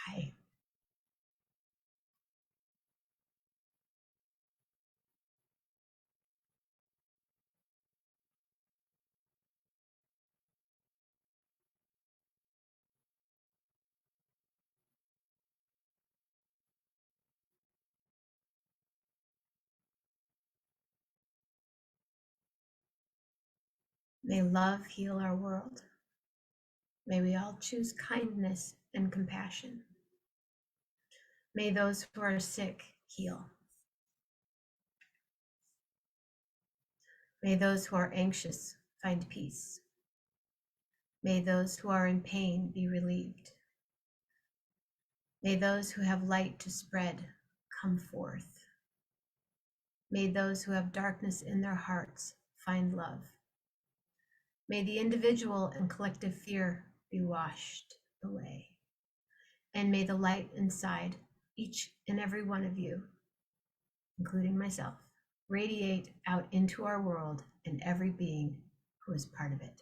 Bye. May love heal our world. May we all choose kindness and compassion. May those who are sick heal. May those who are anxious find peace. May those who are in pain be relieved. May those who have light to spread come forth. May those who have darkness in their hearts find love. May the individual and collective fear be washed away. And may the light inside each and every one of you, including myself, radiate out into our world and every being who is part of it.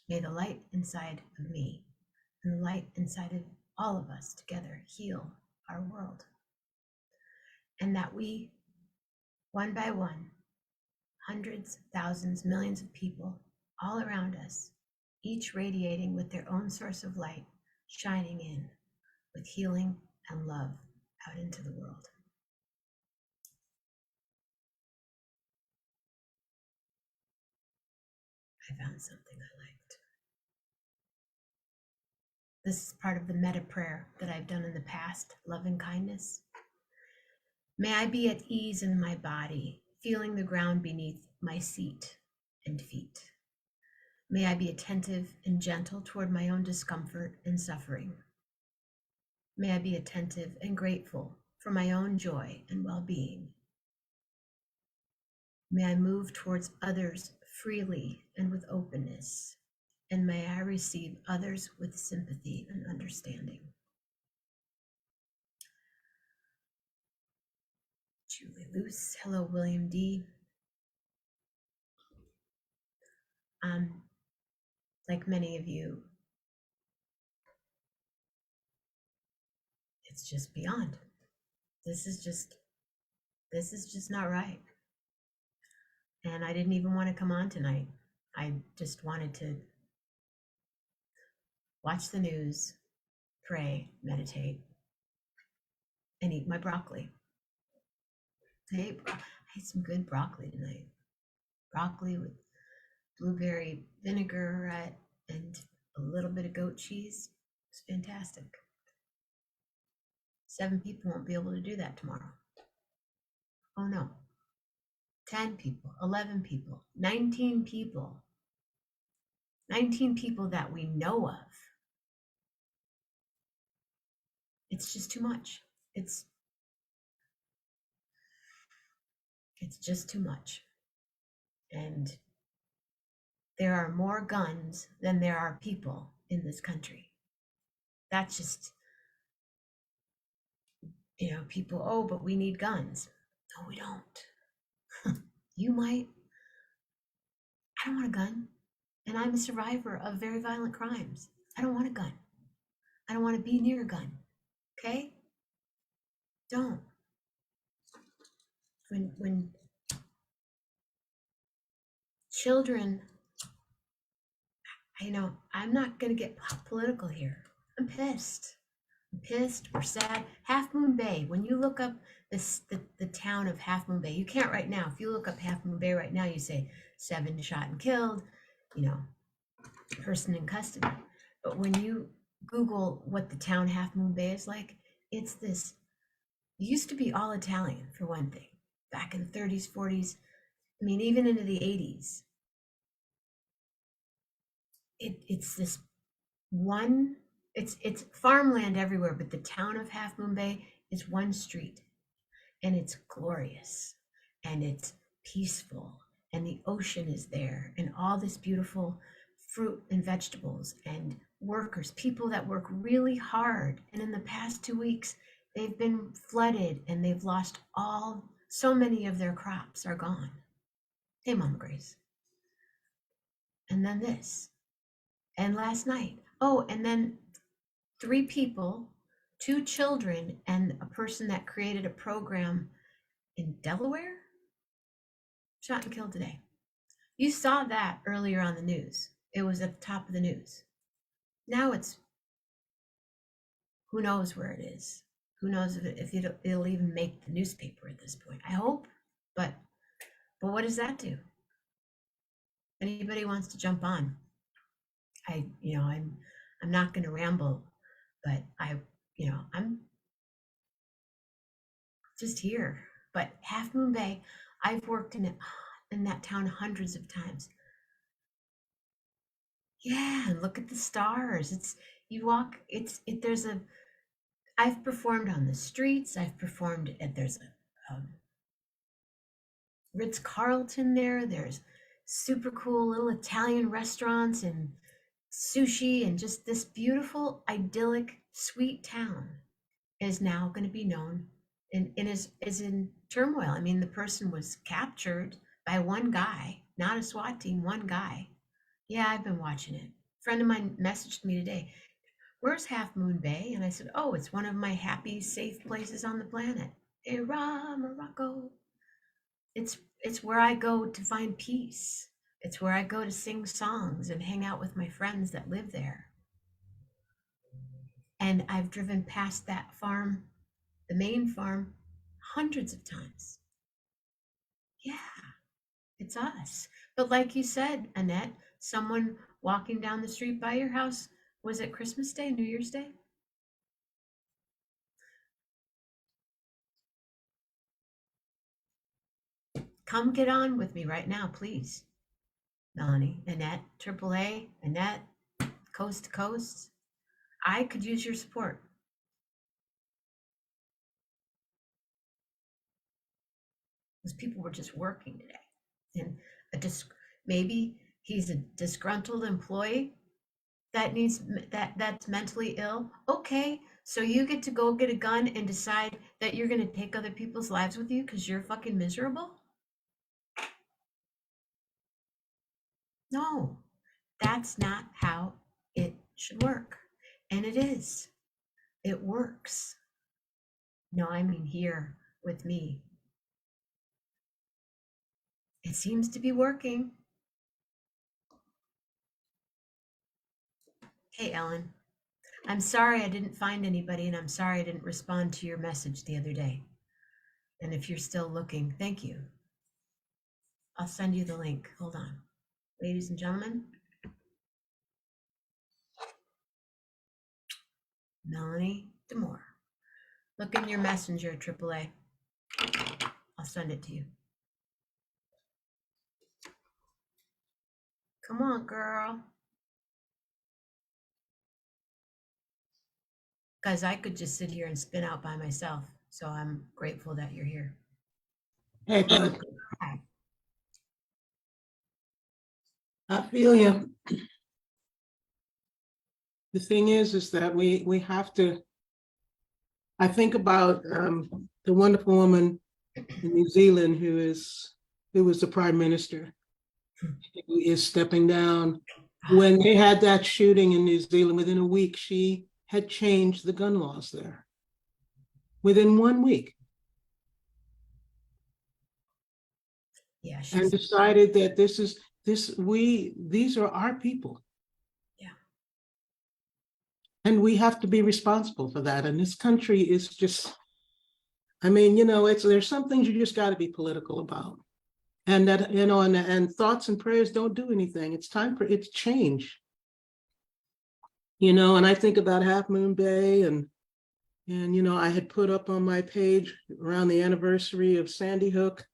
May the light inside of me and the light inside of all of us together heal our world. And that we, one by one, hundreds, thousands, millions of people all around us, each radiating with their own source of light, shining in with healing and love out into the world. I found something I liked. This is part of the metta prayer that I've done in the past, love and kindness. May I be at ease in my body, feeling the ground beneath my seat and feet. May I be attentive and gentle toward my own discomfort and suffering. May I be attentive and grateful for my own joy and well-being. May I move towards others freely and with openness, and may I receive others with sympathy and understanding. Julie Luce, hello, William D. Like many of you, it's just beyond. This is just not right. And I didn't even want to come on tonight. I just wanted to watch the news, pray, meditate, and eat my broccoli. I ate some good broccoli tonight. Broccoli with blueberry vinaigrette and a little bit of goat cheese. It's fantastic. 7 people won't be able to do that tomorrow. Oh no. 10 people, 11 people, 19 people. 19 people that we know of. It's just too much. It's just too much. And there are more guns than there are people in this country. That's just, people, oh, but we need guns. No, we don't. You might. I don't want a gun. And I'm a survivor of very violent crimes. I don't want a gun. I don't want to be near a gun. Okay? Don't. When children, I'm not going to get political here. I'm pissed. We're sad. Half Moon Bay, when you look up the town of Half Moon Bay, you can't right now. If you look up Half Moon Bay right now, you say 7 shot and killed, person in custody. But when you Google what the town Half Moon Bay is like, it's this, it used to be all Italian for one thing, back in the 30s, 40s, even into the 80s. It's this one, it's farmland everywhere, but the town of Half Moon Bay is one street, and it's glorious, and it's peaceful, and the ocean is there, and all this beautiful fruit and vegetables, and workers, people that work really hard. And in the past 2 weeks, they've been flooded, and they've lost all So many of their crops are gone. Hey, Mama Grace. And then this. And last night. Oh, and then 3 people, 2 children, and a person that created a program in Delaware shot and killed today. You saw that earlier on the news. It was at the top of the news. Now it's who knows where it is. Who knows if it'll even make the newspaper at this point. I hope, but what does that do? Anybody wants to jump on? I'm not going to ramble, but I'm just here. But Half Moon Bay, I've worked in that town hundreds of times. Yeah, and look at the stars. I've performed on the streets. I've performed there's a Ritz-Carlton there. There's super cool little Italian restaurants and sushi, and just this beautiful, idyllic, sweet town is now going to be known and is in turmoil. I mean, the person was captured by one guy, not a SWAT team, one guy. Yeah, I've been watching it. A friend of mine messaged me today, where's Half Moon Bay? And I said, oh, it's one of my happy, safe places on the planet. Morocco. It's where I go to find peace. It's where I go to sing songs and hang out with my friends that live there. And I've driven past that farm, the main farm, hundreds of times. Yeah, it's us. But like you said, Annette, someone walking down the street by your house, was it Christmas Day, New Year's Day? Come get on with me right now, please. Melanie, Annette, AAA, Annette, Coast to Coast. I could use your support. Those people were just working today. And maybe he's a disgruntled employee that's mentally ill. Okay, so you get to go get a gun and decide that you're going to take other people's lives with you because you're fucking miserable? No, that's not how it should work. And it is. It works. No, I mean here with me. It seems to be working. Hey, Ellen. I'm sorry I didn't find anybody, and I'm sorry I didn't respond to your message the other day. And if you're still looking, thank you. I'll send you the link. Hold on. Ladies and gentlemen. Melanie DeMore. Look in your messenger, AAA. I'll send it to you. Come on, girl. Guys, I could just sit here and spin out by myself. So I'm grateful that you're here. Hey, bud. I feel you. The thing is that we have to, I think about the wonderful woman in New Zealand who was the prime minister, who is stepping down. When they had that shooting in New Zealand, within a week, she had changed the gun laws there. Within 1 week. Yeah, and decided that these are our people. Yeah. And we have to be responsible for that. And this country is just, I mean, there's some things you just got to be political about. And that, and thoughts and prayers don't do anything. It's time for it to change. And I think about Half Moon Bay and I had put up on my page around the anniversary of Sandy Hook,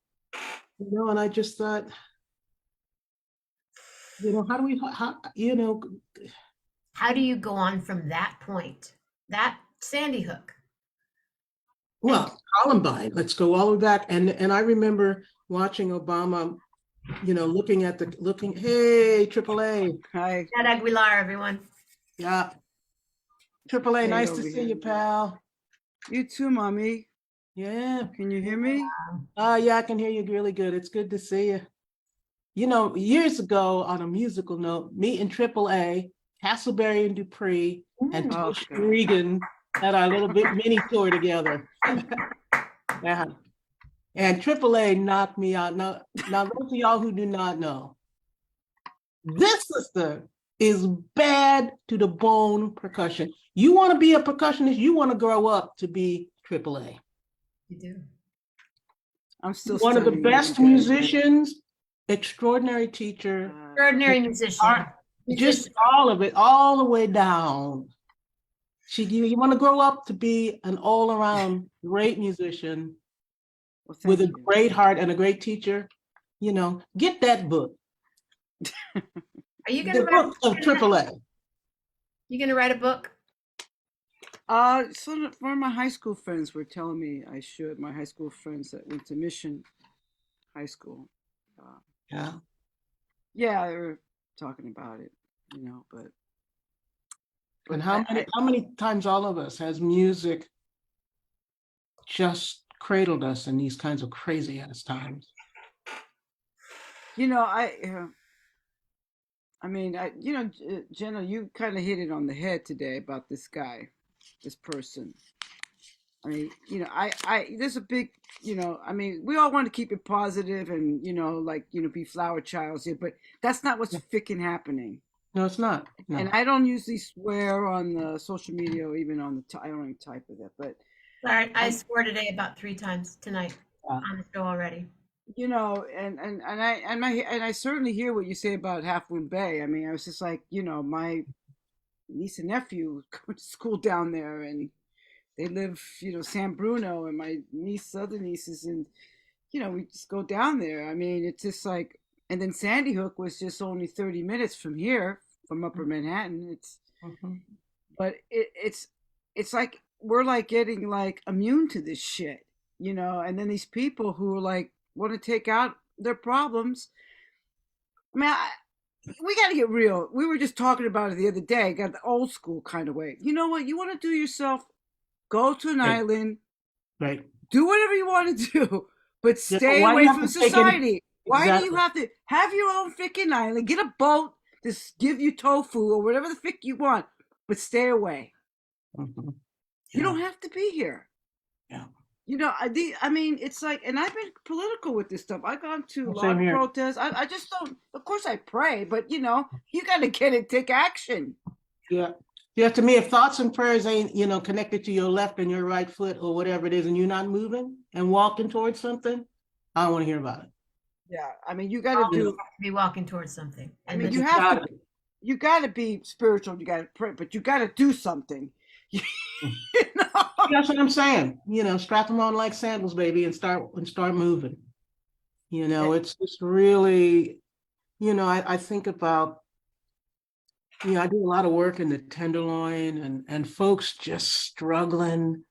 and I just thought, how do you go on from that point, that Sandy Hook? Well, Columbine, let's go all the way back. And I remember watching Obama, looking, hey, AAA. Hi. Annette Aguilar, everyone. Yeah. AAA, nice to see you, pal. You too, Mommy. Yeah. Can you hear me? Yeah, I can hear you really good. It's good to see you. You know, years ago, on a musical note, me and AAA, Castleberry and Dupree, and Oh, Tosh God. Regan had our little bit mini tour together. Yeah. And AAA knocked me out. Now, those of y'all who do not know, this sister is bad to the bone percussion. You want to be a percussionist, you want to grow up to be AAA. You do. I'm still One of the studying best you guys. musicians, extraordinary teacher, Extraordinary musician. just all of it, all the way down. You want to grow up to be an all-around great musician Well, with a thank you. great heart and a great teacher. You know, get that book. Are you The gonna book of AAA. You gonna write a book? So one of my high school friends were telling me I should. My high school friends that went to Mission High School. Yeah. Yeah, they were talking about it, you know, but And how many times all of us has music just cradled us in these kinds of crazy ass times? you know, I mean, you know, Jenna, you kind of hit it on the head today about this guy, this person. I mean, you know, there's a big, you know, I mean, we all want to keep it positive and, you know, like, you know, be flower childs here, but that's not what's freaking happening. No, it's not. No. And I don't usually swear on the social media or even on I don't even type of that, but. Sorry, I swore today about 3 times tonight on the show already. You know, and I certainly hear what you say about Half Moon Bay. I mean, I was just like, you know, my niece and nephew go to school down there, and they live, you know, San Bruno, and my other nieces, and you know, we just go down there. I mean, it's just like, and then Sandy Hook was just only 30 minutes from here, from Upper Manhattan. It's, but it's like we're like getting like immune to this shit, you know, and then these people who are like want to take out their problems. I mean, we got to get real. We were just talking about it the other day. Got the old school kind of way. You know what? You want to do yourself? Go to an island. Right. Do whatever you want to do, but stay why do away you have from to take society. Why do Exactly. you have to have your own freaking island? Get a boat to give you tofu or whatever the frick you want, but stay away. You don't have to be here. Yeah. You know, I mean, it's like, and I've been political with this stuff. I've gone to a lot Same of here. protests. I just don't, of course I pray, but you know, you got to get it, take action. Yeah. Yeah, to me, if thoughts and prayers ain't, you know, connected to your left and your right foot or whatever it is, and you're not moving and walking towards something, I don't want to hear about it. Yeah, I mean, you got to do. Have to be walking towards something. I mean, you have to. You got to be spiritual. You got to pray, but you got to do something. You know? That's what I'm saying. You know, strap them on like sandals, baby, and start moving. You know, it's just really, you know, I think about, you know, I do a lot of work in the Tenderloin and folks just struggling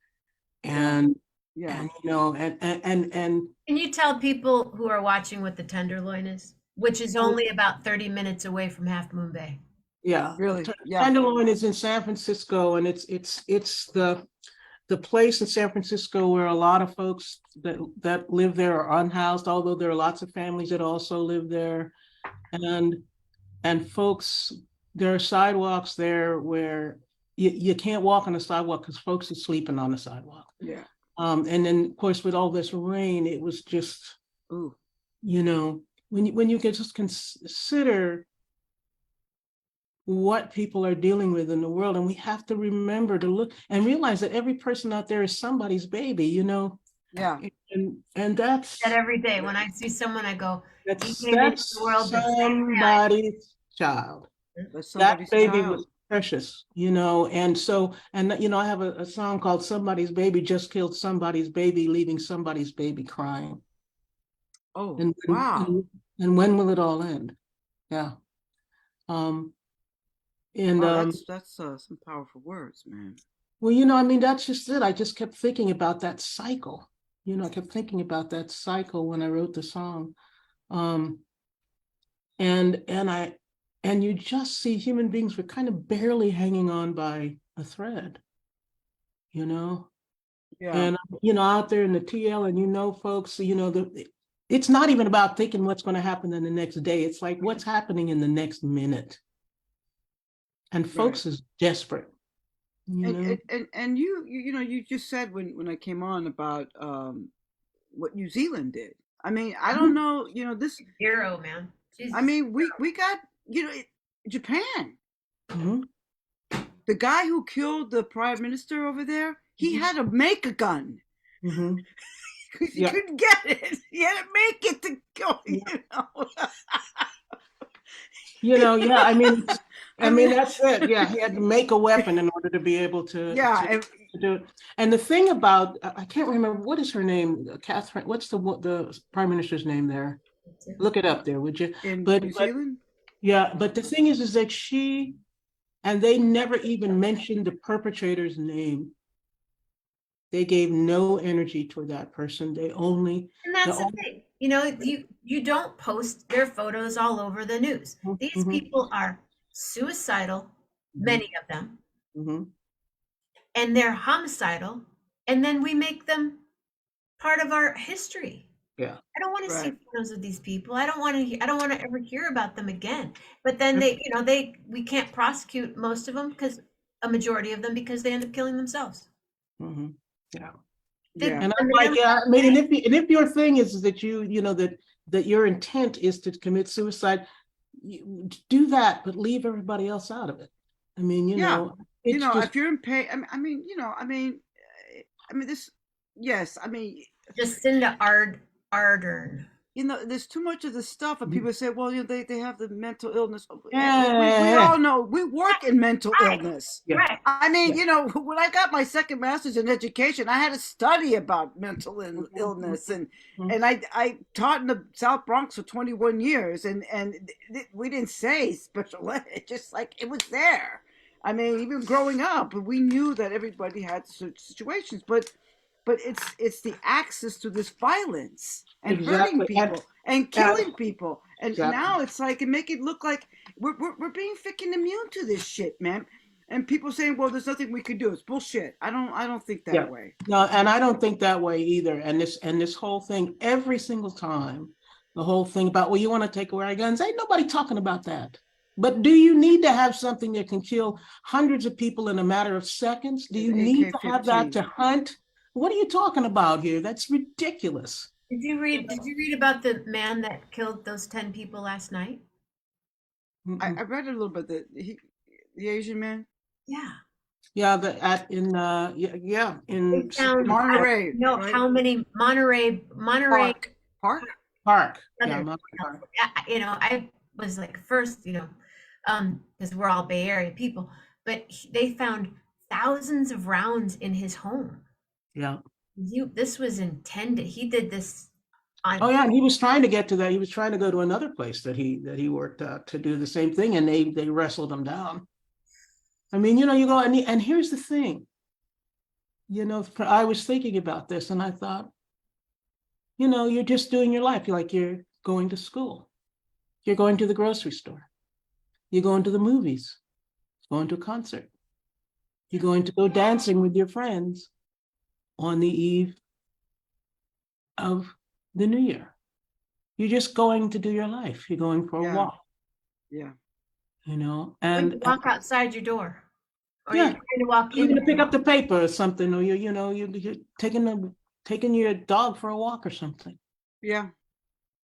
and Yeah. and you know and Can you tell people who are watching what the Tenderloin is, which is only about 30 minutes away from Half Moon Bay? yeah, Really? Yeah. Tenderloin is in San Francisco, and it's the place in San Francisco where a lot of folks that live there are unhoused, although there are lots of families that also live there. And folks, there are sidewalks there where you can't walk on the sidewalk because folks are sleeping on the sidewalk. Yeah. And then of course with all this rain, it was just, Ooh. you know, when you can just consider what people are dealing with in the world, and we have to remember to look and realize that every person out there is somebody's baby, you know. Yeah. And that's That every day when I see someone, I go, that's world somebody's child. That baby was precious, you know. And so, and you know, I have a song called Somebody's Baby Just Killed Somebody's Baby, leaving somebody's baby crying. Oh, and wow. And when will it all end? Yeah. And wow, that's some powerful words, man. Well, you know, I mean, that's just it. I just kept thinking about that cycle. You know, I kept thinking about that cycle when I wrote the song. And you just see human beings were kind of barely hanging on by a thread, you know? Yeah. And, out there in the TL, and folks, it's not even about thinking what's going to happen in the next day. It's like what's happening in the next minute. And folks is desperate. And you just said when I came on about what New Zealand did. I mean, I don't know, this Hero, man. Jesus. I mean, we got, Japan. Mhm. The guy who killed the prime minister over there, he had to make a gun. Mhm. Because he Yeah. couldn't get it. He had to make it to go, Yeah, I mean, I mean, that's it. Yeah, he had to make a weapon in order to be able to do it. And the thing about, I can't remember, what is her name? Catherine, what's the prime minister's name there? Look it up there, would you? in But New Zealand? yeah, but the thing is that and they never even mentioned the perpetrator's name. They gave no energy toward that person. And that's the thing. You don't post their photos all over the news. These people are suicidal, many of them, and they're homicidal, and then we make them part of our history. Yeah. I don't want to see photos of these people. I don't want to ever hear about them again. But then we can't prosecute most of them, because a majority of them, because they end up killing themselves. Yeah. Yeah. And I'm like, I mean, and if your thing is that that your intent is to commit suicide, do that, but leave everybody else out of it. I mean, if you're in pain, this, yes, Jacinda Ardern. There's too much of the stuff, and people say, well, they have the mental illness. Yeah. We all know we work in mental illness. Yeah. Right. I mean, when I got my second master's in education, I had to study about mental illness, and I taught in the South Bronx for 21 years, and we didn't say special ed, just like it was there. I mean, even growing up, we knew that everybody had situations, but it's the access to this violence and hurting people and killing people, and now it's like, and make it look like we're being freaking immune to this shit, man. And people saying, well, there's nothing we can do. It's bullshit. I don't think that way. No, and I don't think that way either. And this whole thing, every single time, the whole thing about, well, you want to take away our guns, ain't nobody talking about that. But do you need to have something that can kill hundreds of people in a matter of seconds? Do you need to have that to hunt? What are you talking about here? That's ridiculous. Did you read about the man that killed those 10 people last night? I read a little bit, the Asian man. Yeah. Yeah, in Monterey. No, right? How many Monterey Park? Yeah, Monterey Park. I was like, first, because we're all Bay Area people, but they found thousands of rounds in his home. Yeah. This was intended. He did this. And he was trying to get to that. He was trying to go to another place that he worked at to do the same thing, and they wrestled him down. I mean, you go, and here's the thing. I was thinking about this, and I thought, you're just doing your life. You're going to school. You're going to the grocery store. You're going to the movies. Going to a concert. You're going to go dancing with your friends on the eve of the new year. You're just going to do your life. You're going for a walk. Yeah. And you walk outside your door. Or you're trying to walk in to pick up the paper or something, or you're taking your dog for a walk or something. Yeah.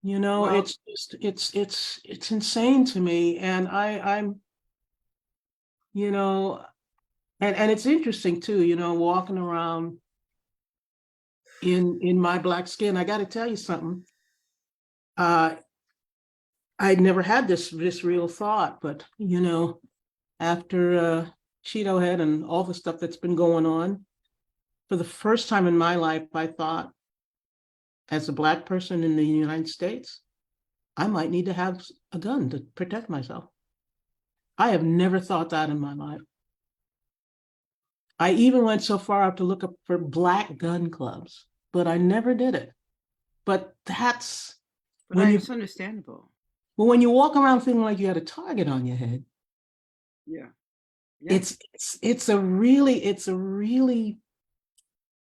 It's just it's insane to me. And I'm and it's interesting too, walking around in my Black skin. I got to tell you something. I'd never had this real thought, but after Cheeto Head and all the stuff that's been going on, for the first time in my life, I thought, as a Black person in the United States, I might need to have a gun to protect myself. I have never thought that in my life. I even went so far out to look up for Black gun clubs, but I never did it. But that's it's understandable. Well, when you walk around feeling like you had a target on your head, yeah. It's a really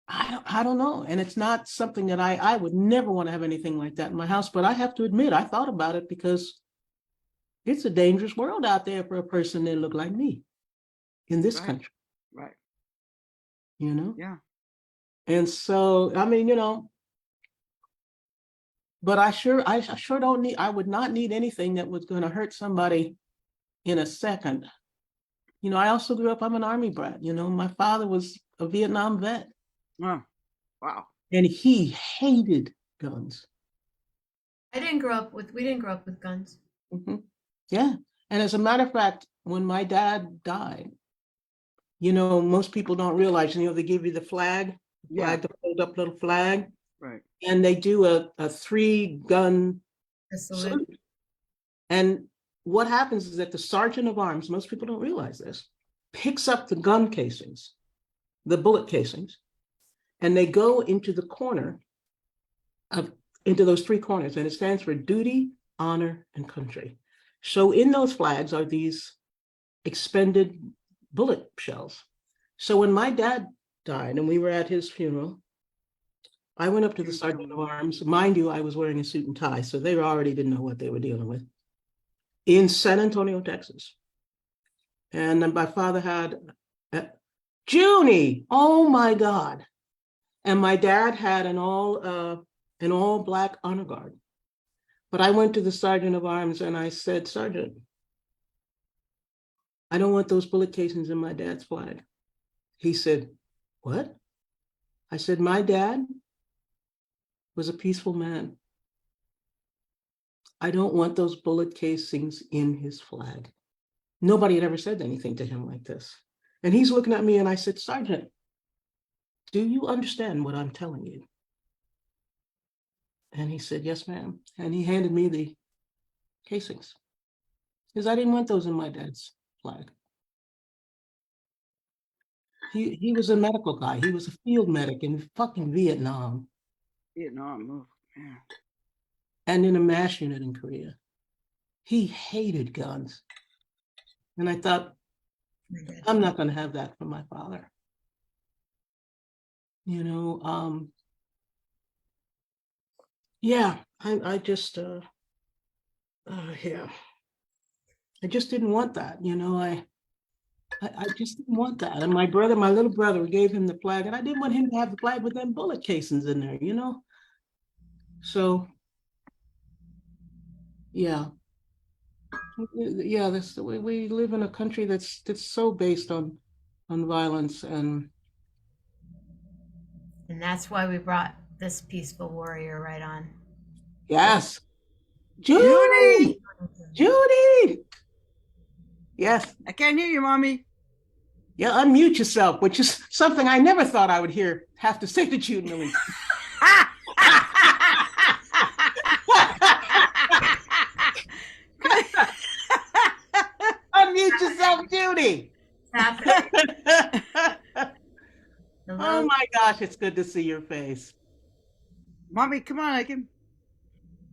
I don't know. And it's not something that I would never want to have anything like that in my house. But I have to admit, I thought about it because it's a dangerous world out there for a person that look like me in this Right. country, Right. you know? Yeah. And so, I mean, but I sure don't need, I would not need anything that was going to hurt somebody in a second. I also grew up, I'm an Army brat. My father was a Vietnam vet. Oh, wow. And he hated guns. We didn't grow up with guns. Mm-hmm. Yeah. And as a matter of fact, when my dad died, most people don't realize, they give you the flag, Yeah. the fold up little flag, Right. and they do a 3-gun salute. And what happens is that the sergeant of arms, most people don't realize this, picks up the gun casings, the bullet casings, and they go into the corner into those 3 corners, and it stands for duty, honor, and country. So in those flags are these expended bullet shells. So when my dad died and we were at his funeral, I went up to the sergeant of arms. Mind you, I was wearing a suit and tie, so they already didn't know what they were dealing with, in San Antonio, Texas. And then my father had Junie, oh my God. And my dad had an all black honor guard. But I went to the sergeant of arms and I said, Sergeant, I don't want those bullet casings in my dad's flag. He said, what? I said, my dad was a peaceful man. I don't want those bullet casings in his flag. Nobody had ever said anything to him like this. And he's looking at me and I said, Sergeant, do you understand what I'm telling you? And he said, yes, ma'am. And he handed me the casings because I didn't want those in my dad's flag. He was a medical guy. He was a field medic in fucking Vietnam. Vietnam, yeah. And in a MASH unit in Korea. He hated guns. And I thought, I'm not going to have that from my father. Yeah, I just, yeah. I just didn't want that, I just didn't want that. And my little brother gave him the flag, and I didn't want him to have the flag with them bullet casings in there, So, yeah. Yeah, that's the way we live in a country that's so based on violence, and that's why we brought this peaceful warrior right on. yes. Judy! Yes. I can't hear you, Mommy. Yeah, unmute yourself, which is something I never thought I would have to say to Jude Millington. Unmute yourself, Judy. Oh my gosh, it's good to see your face. Mommy, come on, I can.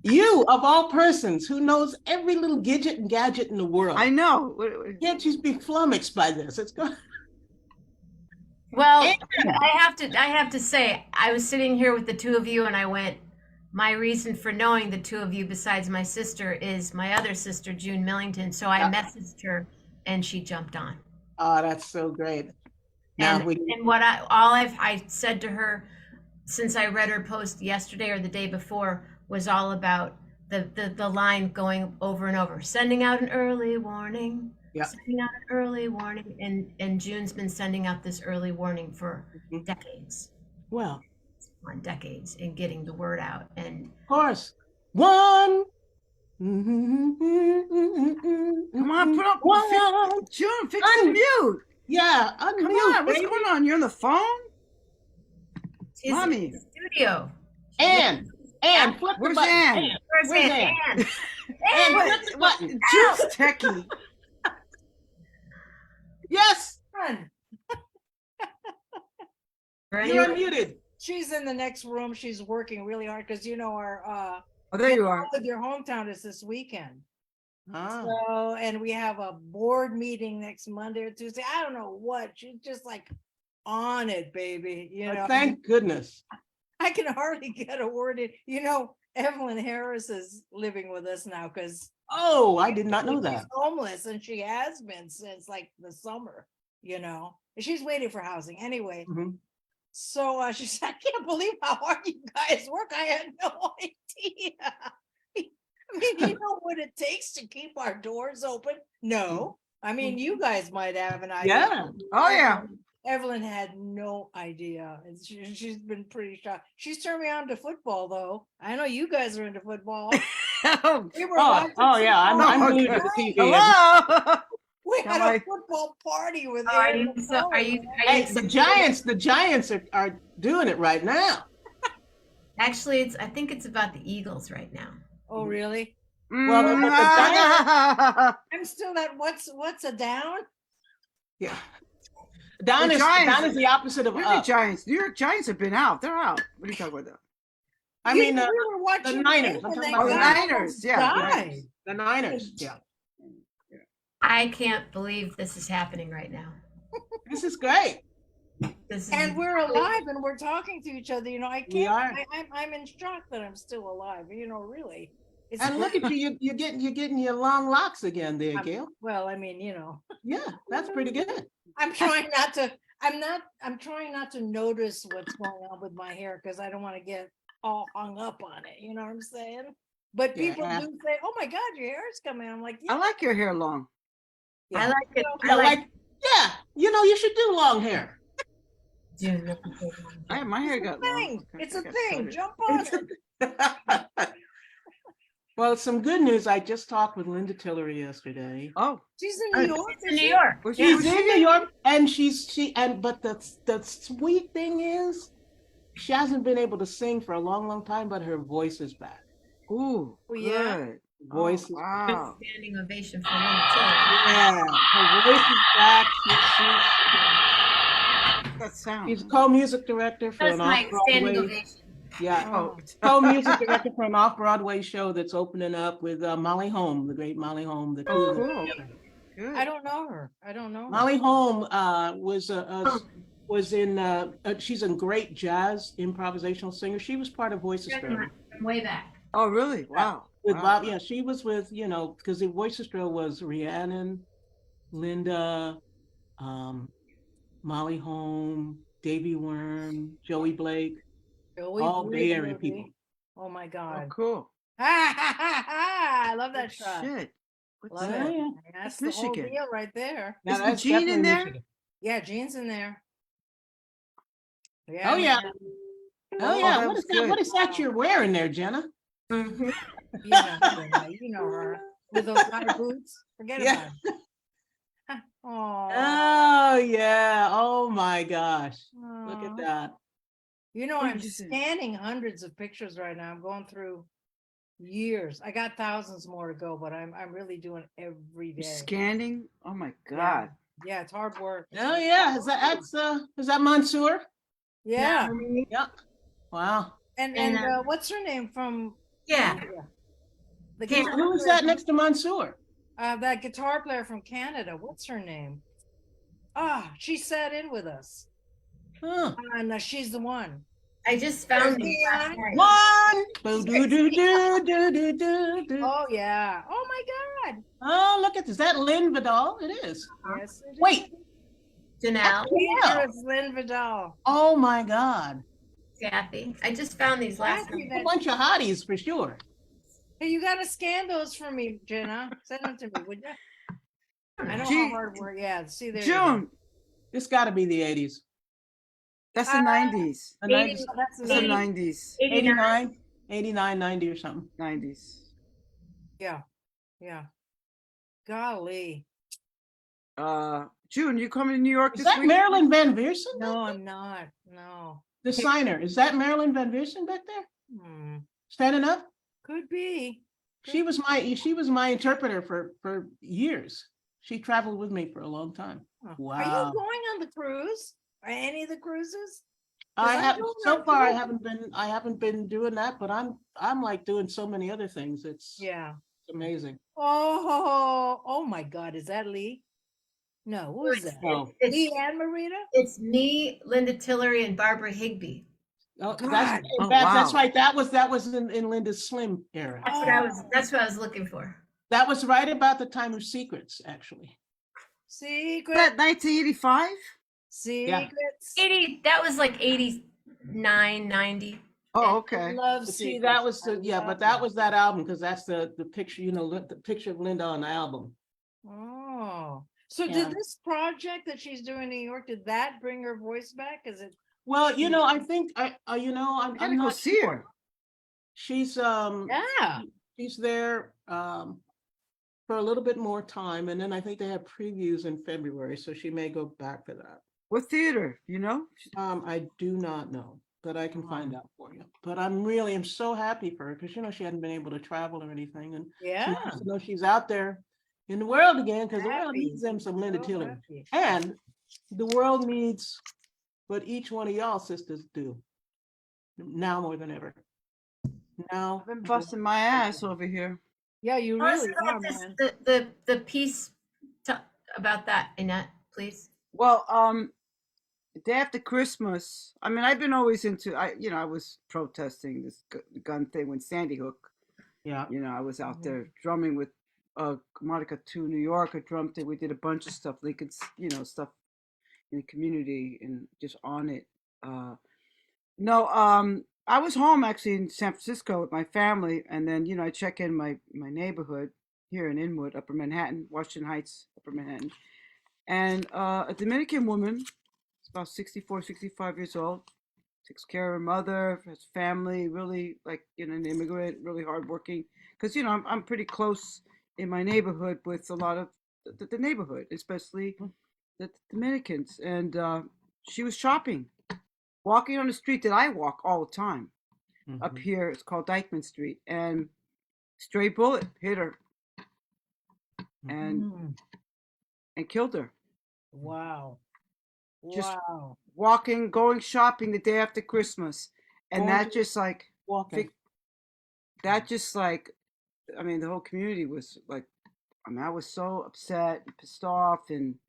You, of all persons, who knows every little gadget in the world. I know. Can't you be flummoxed by this? It's good. Well, I have to say, I was sitting here with the two of you and I went, my reason for knowing the two of you besides my sister is my other sister, June Millington. So I messaged her and she jumped on. Oh, that's so great. And what I said to her since I read her post yesterday or the day before was all about the line going over and over, sending out an early warning, sending out an early warning. And June's been sending out this early warning for decades. Well, on decades in getting the word out. And of course, one. Come on, put up one. June, fix the mute. Yeah, unmute. Come on, what's going on? You're on the phone? Mommy. In the studio. Ann, flip the button. Ann? Where's Ann? Ann, flip the button. June's techie. Yes. You're unmuted. She's in the next room. She's working really hard because our oh, there you are. With your hometown is this weekend. Ah. So, and we have a board meeting next Monday or Tuesday. I don't know what. She's just like on it, baby. You know, Thank goodness. I can hardly get a word in. You know, Evelyn Harris is living with us now because Oh, I did not know that. she's homeless, and she has been since like the summer. You know, and she's waiting for housing anyway. Mhm. So she said, "I can't believe how hard you guys work. I had no idea." I mean, you know what it takes to keep our doors open? No. I mean, you guys might have an idea. Yeah. Oh, yeah. Evelyn had no idea. And she's been pretty shocked. She's turned me on to football, though. I know you guys are into football. We were watching Yeah. I'm football glued to okay. the TV. Hello. We Got had my- a football party with Oh, are Aaron you so, are you, Hey, the Giants are doing it right now. actually, I think it's about the Eagles right now. Oh, really? Well, but the Giants, I'm still at what's a down? yeah. Down The is Giants- the opposite of New York up. Giants. New York Giants have been out. They're out. What are you talking about? Though? I mean, we were watching the Niners. game I'm when talking that about the guy Niners, almost yeah. died. the Niners. Yeah. I can't believe this is happening right now. This is great. This is And we're alive and we're talking to each other. You know, I can't. We are. I'm in shock that I'm still alive. You know, really. It's And look at you, you're getting your long locks again there, I'm- Gail. well, I mean, you know, Yeah, that's pretty good. I'm trying not to. I'm trying not to notice what's going on with my hair because I don't want to get all hung up on it. You know what I'm saying? But people Yeah. do say, "Oh my God, your hair is coming." I'm like, I yeah, like your hair long. I like it. I like, yeah, you should do long hair. June. My hair got long. thing. Okay, It's I a got thing. shorter. Jump on it. Well, some good news. I just talked with Linda Tillery yesterday. Oh, She's in New York. In New York. where's She's she? in New York, and but the sweet thing is, she hasn't been able to sing for a long time, but her voice is back. Ooh, Oh, yeah? good. Voice is Wow. Standing ovation for Linda Tiller. Yeah, her voice is back. That sound. She's co-music director for That's an my standing off-Broadway. ovation. Yeah, Oh, co-music director for an off-Broadway show that's opening up with Molly Holm, the great Molly Holm. The two of them cool. together. Good. I don't know her. I don't know. Molly Holm was in she's a great jazz improvisational singer. She was part of Voices Australia From way back. Oh, really? Wow. with Wow. Bob. Yeah, she was with because the Voices Australia was Rhiannon, Linda, Molly Holm, Davy Worm, Joey Blake, Joey all Blake, Bay Area maybe. people. Oh my Oh, God. cool. I love that Oh, shot. shit. What's Love that? it. Yeah. That's That's the whole Michigan. deal right there. Now, Is the that's Gene in definitely there? Michigan. Yeah, Gene's in there. Oh yeah. man. Oh yeah. that What was is that? What good. is that you're wearing there, Jenna? Mhm. You know, Jenna, you know her with those high boots. Forget Yeah. about it. Oh, Oh yeah. Oh my gosh. Look at that. You know, What I'm did you say? scanning hundreds of pictures right now. I'm going through years. I got thousands more to go, but I'm really doing every day. You're scanning? Oh my Yeah. God. Yeah, it's hard work. Oh yeah. Is that Mansour? Yeah. Yep. Wow. And And, what's her name from Yeah. Canada? The Can't- guitar Who is player that from- next to Mansour? That guitar player from Canada. What's her name? She sat in with us. Huh. And she's the one. I just found these Yeah. last night. One. Boo-doo-doo-doo-doo-doo-doo. Oh yeah. Oh my God. Oh, look at this. Is that Lynn Vidal? It is. Yes. it is. Wait. Janelle, Dangerous Lynn Vidal. Oh my God. Kathy. I just found these last Kathy, night. A bunch of hotties for sure. Hey, you gotta scan those for me, Jenna. Send them to me, would you? I know Gee. how hard work. Yeah. See there. you go. June. This got to be the 80s. That's the 90s. The 90s. That's That's the 80. 90s. 89, 89, 90 or something. 90s. Yeah. Golly. June, you coming to New York Is this that week? Marilyn Van Viersen? No, I'm not. No. The signer. Is that Marilyn Van Viersen back there? Hmm. Standing up? Could be. She was my interpreter for years. She traveled with me for a long time. Huh. Are Wow. you going on the cruise? Or any of the cruises? I I'm have going so on far cruise. I haven't been doing that, but I'm like doing so many other things. It's Yeah. amazing. Oh my God. Is that Lee? No, who is that? No. Lee Ann Marita? It's me, Linda Tillery, and Barbara Higbee. Oh, God. that's Oh, that's wow. right. That was in Linda's Slim era. That's what I was looking for. That was right about the time of Secrets, actually. Secret. That 1985? Secrets. 80, that was like 89, 90. Oh, I okay. love But see, Secrets. that was I yeah, love but that them. was that album because that's the picture, the picture of Linda on the album. Oh. So Yeah. did this project that she's doing in New York, did that bring her voice back? Is it Well, I think I'm I gotta I'm go not see sure. her. She's yeah. she's there for a little bit more time, and then I think they have previews in February, so she may go back for that. What theater? You know? I do not know, but I can find Oh. out for you. But I'm so happy for her because she hadn't been able to travel or anything, and she Yeah. wants to know she's out there in the world again because the world Happy. needs them some Linda So Tiller, happy. and the world needs what each one of y'all sisters do now more than ever. Now I've been busting my ass over here. Yeah, you Tell us really about are, this, man. the piece about that, Annette, please. Well, day after Christmas, I mean, I've been always into, I was protesting this gun thing when Sandy Hook, yeah. I was out there drumming with Monica 2 New York. I drummed it. We did a bunch of stuff, Lincoln's, stuff in the community and just on it. No, I was home actually in San Francisco with my family, and then I check in my neighborhood here in Inwood, Upper Manhattan, Washington Heights, Upper Manhattan, and a Dominican woman, it's about 64, 65 years old, takes care of her mother, has family, really like an immigrant, really hardworking. Because I'm pretty close in my neighborhood with a lot of the neighborhood, especially the Dominicans, and she was shopping, walking on the street that I walk all the time. Up here, it's called Dykeman Street, and stray bullet hit her and killed her. Wow. Just Wow. walking, going shopping the day after Christmas, and that just like walking. that just like, I mean, the whole community was like, I mean, I was so upset, and pissed off, and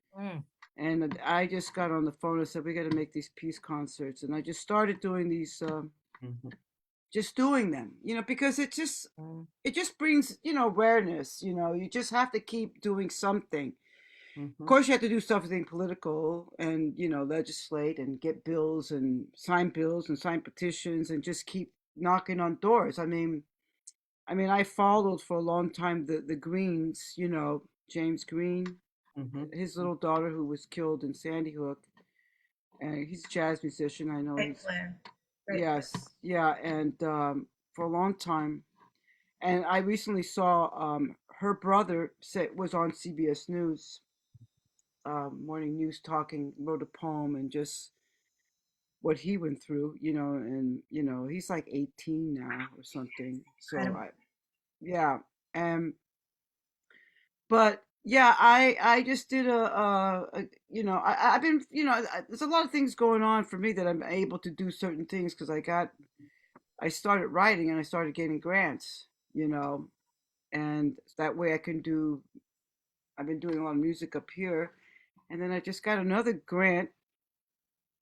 I just got on the phone and said we got to make these peace concerts, and I just started doing these. Just doing them, because it just brings awareness. You just have to keep doing something. Of course, you have to do something political and legislate and get bills and sign petitions and just keep knocking on doors. I mean, I followed for a long time the Greens. James Green, his little daughter who was killed in Sandy Hook. And he's a jazz musician. I know he's. Yes, yeah, and for a long time, and I recently saw her brother was on CBS News, morning news, wrote a poem and just what he went through, and he's like 18 now or something. So yeah, and but yeah, I just did I've been there's a lot of things going on for me that I'm able to do certain things because I started writing and I started getting grants, and that way I've been doing a lot of music up here. And then I just got another grant.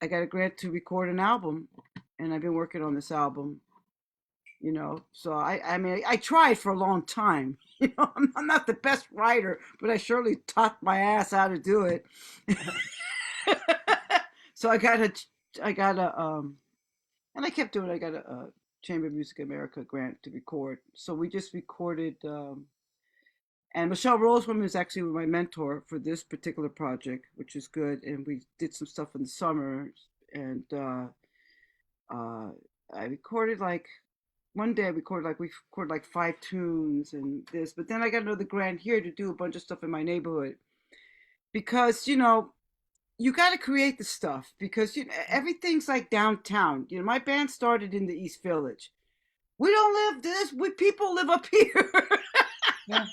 I got a grant to record an album, and I've been working on this album, So I mean, I tried for a long time. I'm not the best writer, but I surely taught my ass how to do it. So I got and I kept doing it. I got a Chamber of Music America grant to record. So we just recorded, and Michelle Roseman is actually my mentor for this particular project, which is good. And we did some stuff in the summer, and I recorded like one day. We recorded like 5 tunes and this, but then I got another grant here to do a bunch of stuff in my neighborhood because you got to create the stuff because everything's like downtown. My band started in the East Village. We don't live this. People live up here. Yeah.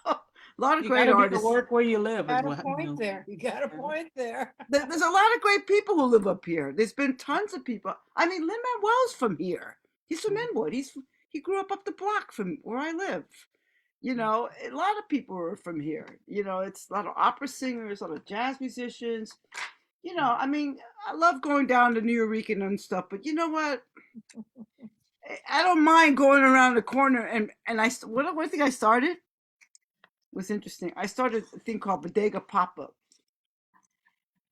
A lot of you great artists. Work where you live. You got a point there. You got a point there. There's a lot of great people who live up here. There's been tons of people. I mean, Lin-Manuel's from here. He's from Inwood. He grew up the block from where I live. You know, a lot of people are from here. You know, it's a lot of opera singers, a lot of jazz musicians. You know, I mean, I love going down to New York and stuff, but you know what? I don't mind going around the corner and one thing I started was interesting. I started a thing called Bodega Pop Up,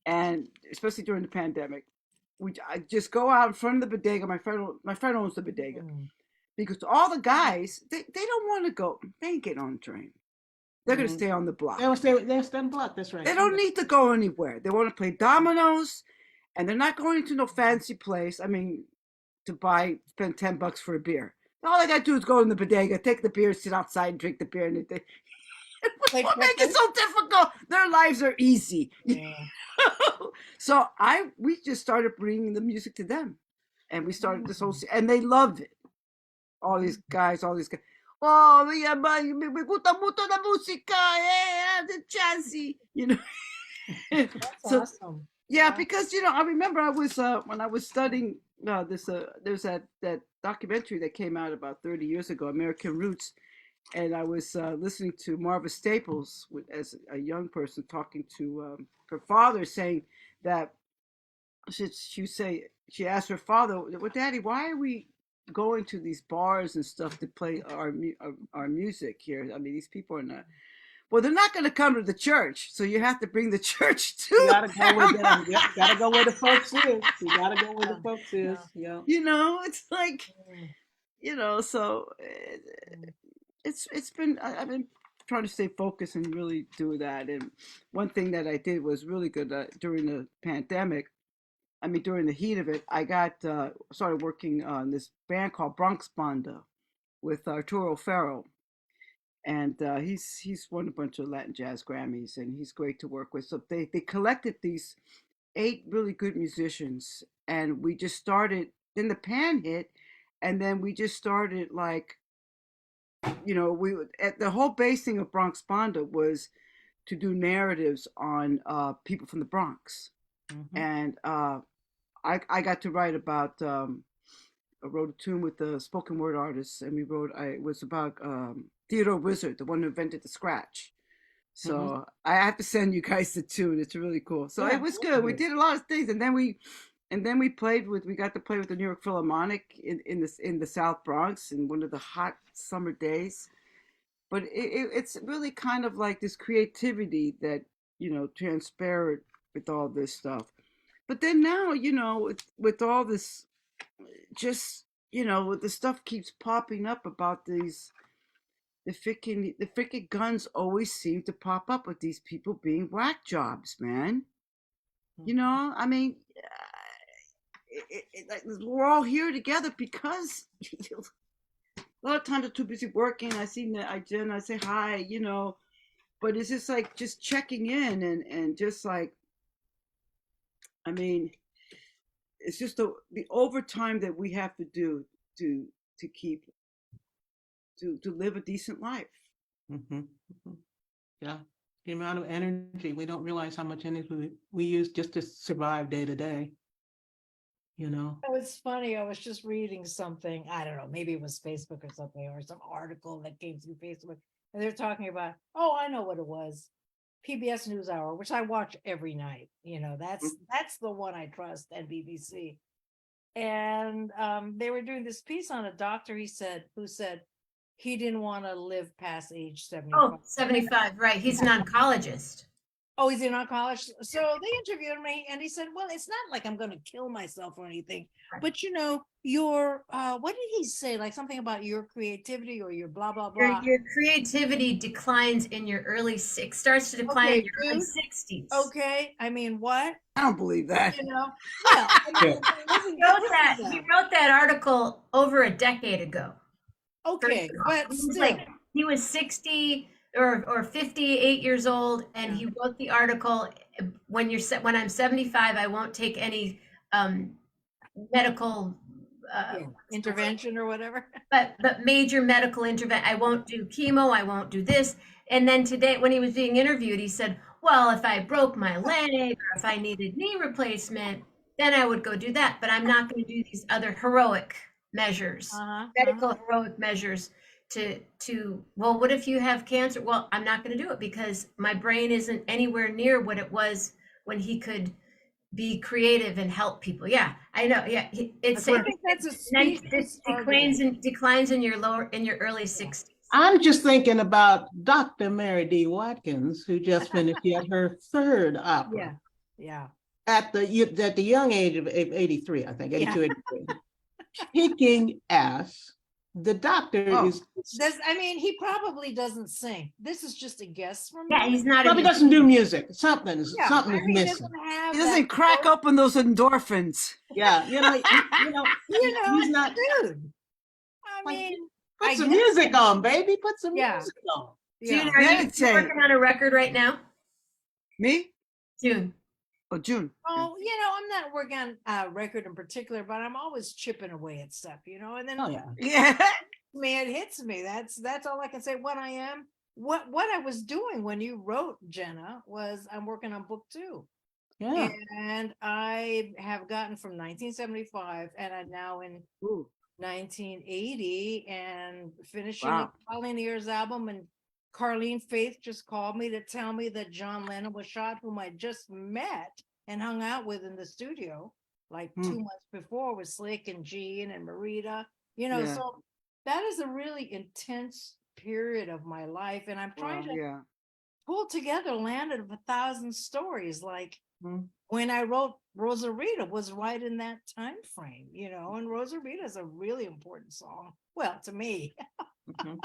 and especially during the pandemic, I just go out in front of the bodega. My friend owns the bodega because all the guys they don't want to go. They ain't getting on the train. They're gonna stay on the block. They'll stay on block. That's right. They don't need to go anywhere. They want to play dominoes, and they're not going to no fancy place. I mean, to spend $10 for a beer. All I gotta do is go in the bodega, take the beer, sit outside, and drink the beer, and what make it so difficult? Their lives are easy. Yeah. So we just started bringing the music to them, and we started this whole, and they loved it. All these guys. Oh, me gusta mucho la música, the jazzy, you know. That's So, awesome. yeah, because you know, I remember I was when I was studying there's that documentary that came out about 30 years ago, American Roots, and I was listening to Marva Staples as a young person talking to her father, saying that she asked her father, "Well, Daddy, why are we going to these bars and stuff to play our music here? I mean, these people are not." Well, they're not going to come to the church, so you have to bring the church to You gotta them. go with them. You gotta go where the folks is. You gotta go where the folks is. Yeah. You know, it's like, you know, so it's been I've been trying to stay focused and really do that. And one thing that I did was really good during the pandemic. I mean, during the heat of it, I got started working on this band called Bronx Banda with Arturo Farrell, and he's won a bunch of Latin jazz Grammys, and he's great to work with. So they collected these 8 really good musicians, and we just started. Then the pan hit, and then we just started like, you know, the whole basing of Bronx Banda was to do narratives on people from the Bronx, and I got to write about. I wrote a tune with the spoken word artists, and it was about Theodore Wizard, the one who invented the scratch. So I have to send you guys the tune. It's really cool. So it was good. We did a lot of things, and then we got to play with the New York Philharmonic in the South Bronx in one of the hot summer days. But it's really kind of like this creativity that, you know, transparent with all this stuff. But then now, you know, with all this, just, you know, the stuff keeps popping up about these, the freaking guns always seem to pop up with these people being whack jobs, man. You know, I mean, like, we're all here together because a lot of times I'm too busy working. I see Jenna, I say hi, you know, but it's just like just checking in and just like, I mean, it's just the overtime that we have to do to keep to live a decent life. Yeah, the amount of energy, we don't realize how much energy we use just to survive day to day. You know, Oh, it's funny. I was just reading something. I don't know. Maybe it was Facebook or something, or some article that came through Facebook, and they're talking about. Oh, I know what it was. PBS NewsHour, which I watch every night. You know, that's the one I trust, and BBC. And they were doing this piece on a doctor. Who said he didn't want to live past age 75. Oh, 75, right. He's an oncologist. Oh, he's in college. So they interviewed me, and he said, well, it's not like I'm going to kill myself or anything, but you know, your what did he say? Like something about your creativity or your blah blah blah. Your creativity declines in your starts to decline in your early 60s. Okay, I mean, what? I don't believe that. You know, well, I mean, He wrote that article over a decade ago. Okay, but still, he was 60 or 58 years old, and he wrote the article. When I'm 75, I won't take any medical intervention or whatever. But major medical intervention. I won't do chemo. I won't do this. And then today, when he was being interviewed, he said, "Well, if I broke my leg or if I needed knee replacement, then I would go do that. But I'm not going to do these other heroic measures, medical heroic measures, well, what if you have cancer? Well, I'm not going to do it because my brain isn't anywhere near what it was when he could be creative and help people. Yeah, I know. Yeah, it's Like I think that's a then species it struggle. declines in your early 60s. I'm just thinking about Dr. Mary D. Watkins, who just finished yet her third Yeah, opera yeah. at the young age of 83, I think, Yeah. 82, 83. Kicking ass. The doctor Oh. is I mean, he probably doesn't sing. This is just a guess from Yeah, me. he's not. probably doesn't do music. Something's Yeah, something I is mean, he missing. doesn't have He doesn't that crack voice, open those endorphins. Yeah, he's not. dude. I Like, mean, put I some guess- music on, baby. Put some Yeah. music on. June, yeah. are you Meditate. working on a record right now? Me? June. Oh, June. Oh, I'm not working on a record in particular, but I'm always chipping away at stuff, and then Oh yeah. Yeah. it hits me. That's all I can say. What I am, what I was doing when you wrote, Jenna, was I'm working on book 2. Yeah. And I have gotten from 1975 and I'm now in Ooh. 1980 and finishing Wow. up Colleen Ear's album. And Carlene Faith just called me to tell me that John Lennon was shot, whom I just met and hung out with in the studio like 2 months before with Slick and Jean and Marita. Yeah. So that is a really intense period of my life. And I'm trying to Yeah. pull together Land of 1,000 Stories. Like Mhm. when I wrote Rosarita was right in that time frame, and Rosarita is a really important song. Well, to me. Mhm.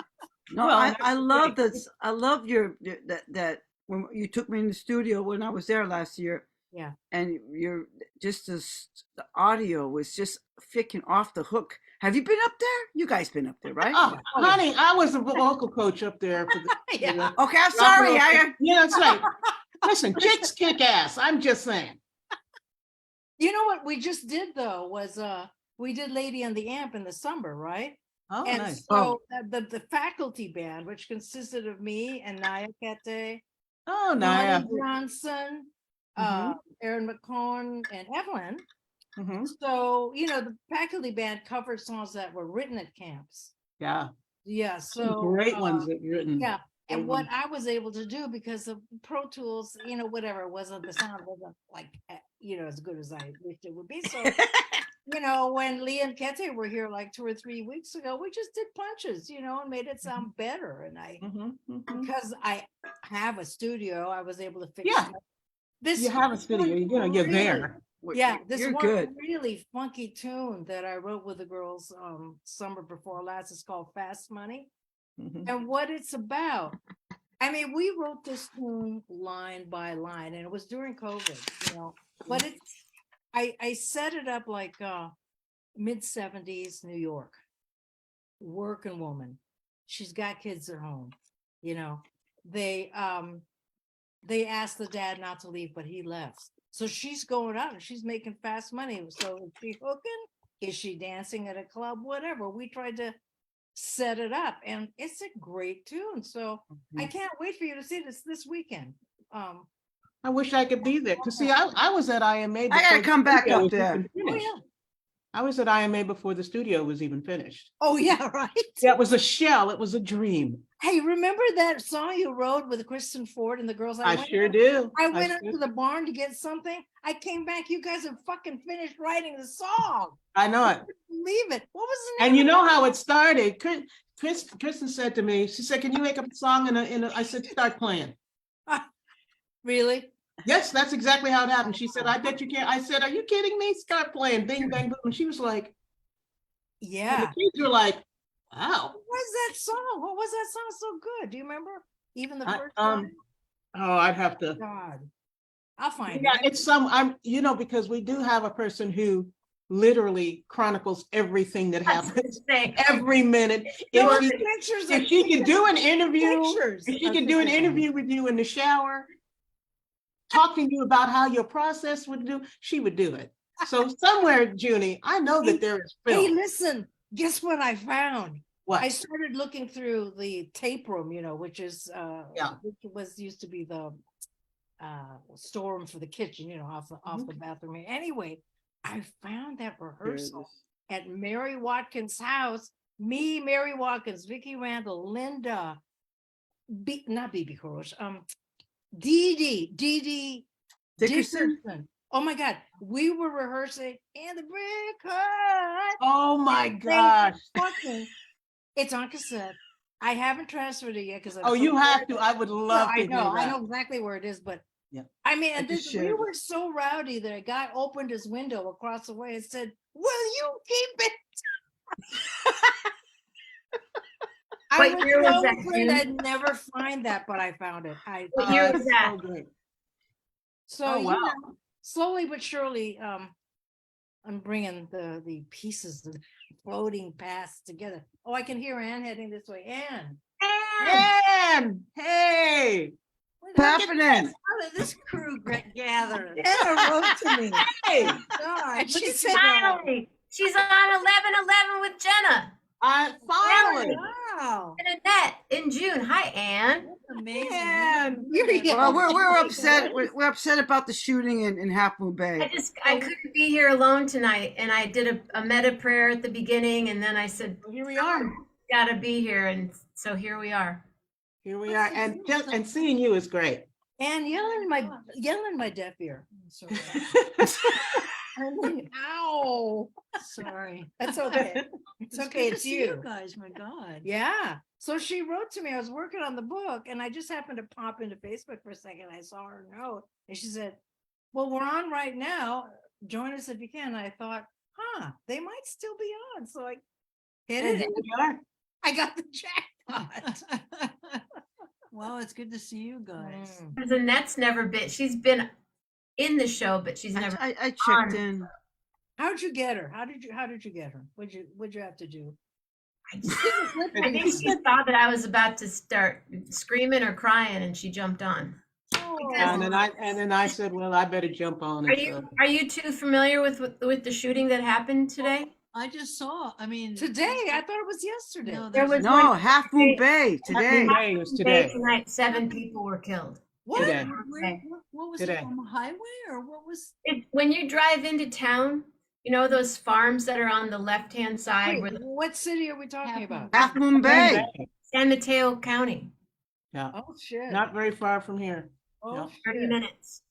No, Well, I that's love great. this. I love that when you took me in the studio when I was there last year, Yeah. and the audio was just freaking off the hook. Have you been up there? You guys been up there, right? Oh, honey, I was a vocal coach up there for the. Yeah. Okay, I'm sorry. Yeah, that's right. Listen, chicks kick ass. I'm just saying. You know what we just did though was we did Lady on the Amp in the summer, right? Oh, And nice. so the faculty band, which consisted of me and Naya Kete, Oh, Naya Naya. Johnson, Mhm. Aaron McCone, and Evelyn. Mhm. So, the faculty band covered songs that were written at camps. Yeah. Yeah. Some So great ones that written. yeah. And Great what ones. I was able to do because of Pro Tools, whatever, the sound wasn't like, as good as I wished it would be. So, when Lee and Kete were here like 2 or 3 weeks ago, we just did punches, and made it sound better. And Mhm. Mhm. because I have a studio, I was able to fix Yeah. stuff. This You have a studio. You're really- there. Yeah, this You're one good. really funky tune that I wrote with the girls summer before last is called Fast Money. Mhm. And what it's about, I mean, we wrote this tune line by line, and it was during COVID, but I set it up like mid-70s New York, working woman. She's got kids at home, they asked the dad not to leave, but he left. So she's going out and she's making fast money. So is she hooking? Is she dancing at a club? Whatever. We tried to set it up, and it's a great tune. So I can't wait for you to see this weekend. I wish I could be there. Cause see, I was at IMA. I gotta before the come back studio up was there. even Oh finished. yeah. I was at IMA before the studio was even finished. Oh yeah, right. Yeah, it was a shell. It was a dream. Hey, remember that song you wrote with Kristen Ford and the girls? I went sure out- do. I went up sure- to the barn to get something. I came back. You guys have fucking finished writing the song. I know it. Believe it. What was the name? And you of know that? how it started. Kristen said to me, she said, "Can you make up a song?" I said, "Start playing." Really? Yes, that's exactly how it happened. She said, "I bet you can't." I said, "Are you kidding me? Start playing." Bing, bang, boom. And she was like, and the Yeah. kids were like, "Wow." What was that song? What was that song so good? Do you remember? Even the I- first um, line? Oh, I'd have to. God. I'll find Yeah, it. it's because we do have a person who literally chronicles everything that happens Say, every minute. There were If she, pictures if of she could do an interview, pictures. if she could do an interview with you in the shower, talking to you about how your process would do, she would do it. So somewhere, Junie, I know that there is Hey, film. listen, guess what I found? What? I started looking through the tape room, which is Yeah. which used to be the storeroom for the kitchen, off the bathroom. Anyway, I found that rehearsal at Mary Watkins' house me, Mary Watkins, Vicky Randall, Linda, not BB Koresh, Dee Dee Dickerson? Dickerson. Oh my God, we were rehearsing in the brick hut. Oh my They gosh. fucking, it's on cassette. I haven't transferred it yet because Oh, you have to. I would love to I hear know that. exactly where it is, but Yeah. I mean, and I just this, we shared it. were so rowdy that a guy opened his window across the way and said, "Will you keep it?" I What was year was so that, afraid June? I'd never find that, but I found it. What year was That's that? so great. So Oh, wow. you know, slowly but surely, I'm bringing the pieces, the floating past together. Oh, I can hear Ann heading this way. Ann, Ann, hey, What's happening? how did this crew get gathered? Anna wrote to me. hey. God, And look she's at that. finally, she's on 11/11 with Jenna I finally. Wow. and Annette in June. Hi, Ann. That's amazing. Ann. Well, we're upset. We're upset about the shooting in Half Moon Bay. I couldn't be here alone tonight, and I did a meta prayer at the beginning, and then I said, Here we are. "Gotta be here," and so here we are. Here we are. And just and seeing you is great. And yelling in my deaf ear. Sorry. I mean, ow. Sorry. That's okay. It's okay. It's you guys. My God. Yeah. So she wrote to me. I was working on the book and I just happened to pop into Facebook for a second. I saw her note and she said, "Well, we're on right now. Join us if you can." I thought, they might still be on. So I hit And it. here we are. I got the jackpot. Well, it's good to see you guys. Because Annette's never been. She's been in the show, but she's never. I checked in. How'd you get her? How did you get her? What'd you have to do? I think she saw that I was about to start screaming or crying, and she jumped on. And then I said, well, I better jump on it. Are you two familiar with the shooting that happened today? I just saw. I mean, Today? I thought it was yesterday. No, There was No, one Half Moon Bay today. Today was day today. tonight. 7 people were killed. What? Today. what was Today. it on the highway or what was? When you drive into town, you know those farms that are on the left-hand side, Wait, where the what city are we talking about? Half Moon Bay. San Mateo County, Yeah. Oh shit. Not very far from here. Oh, yeah. 30 shit. minutes.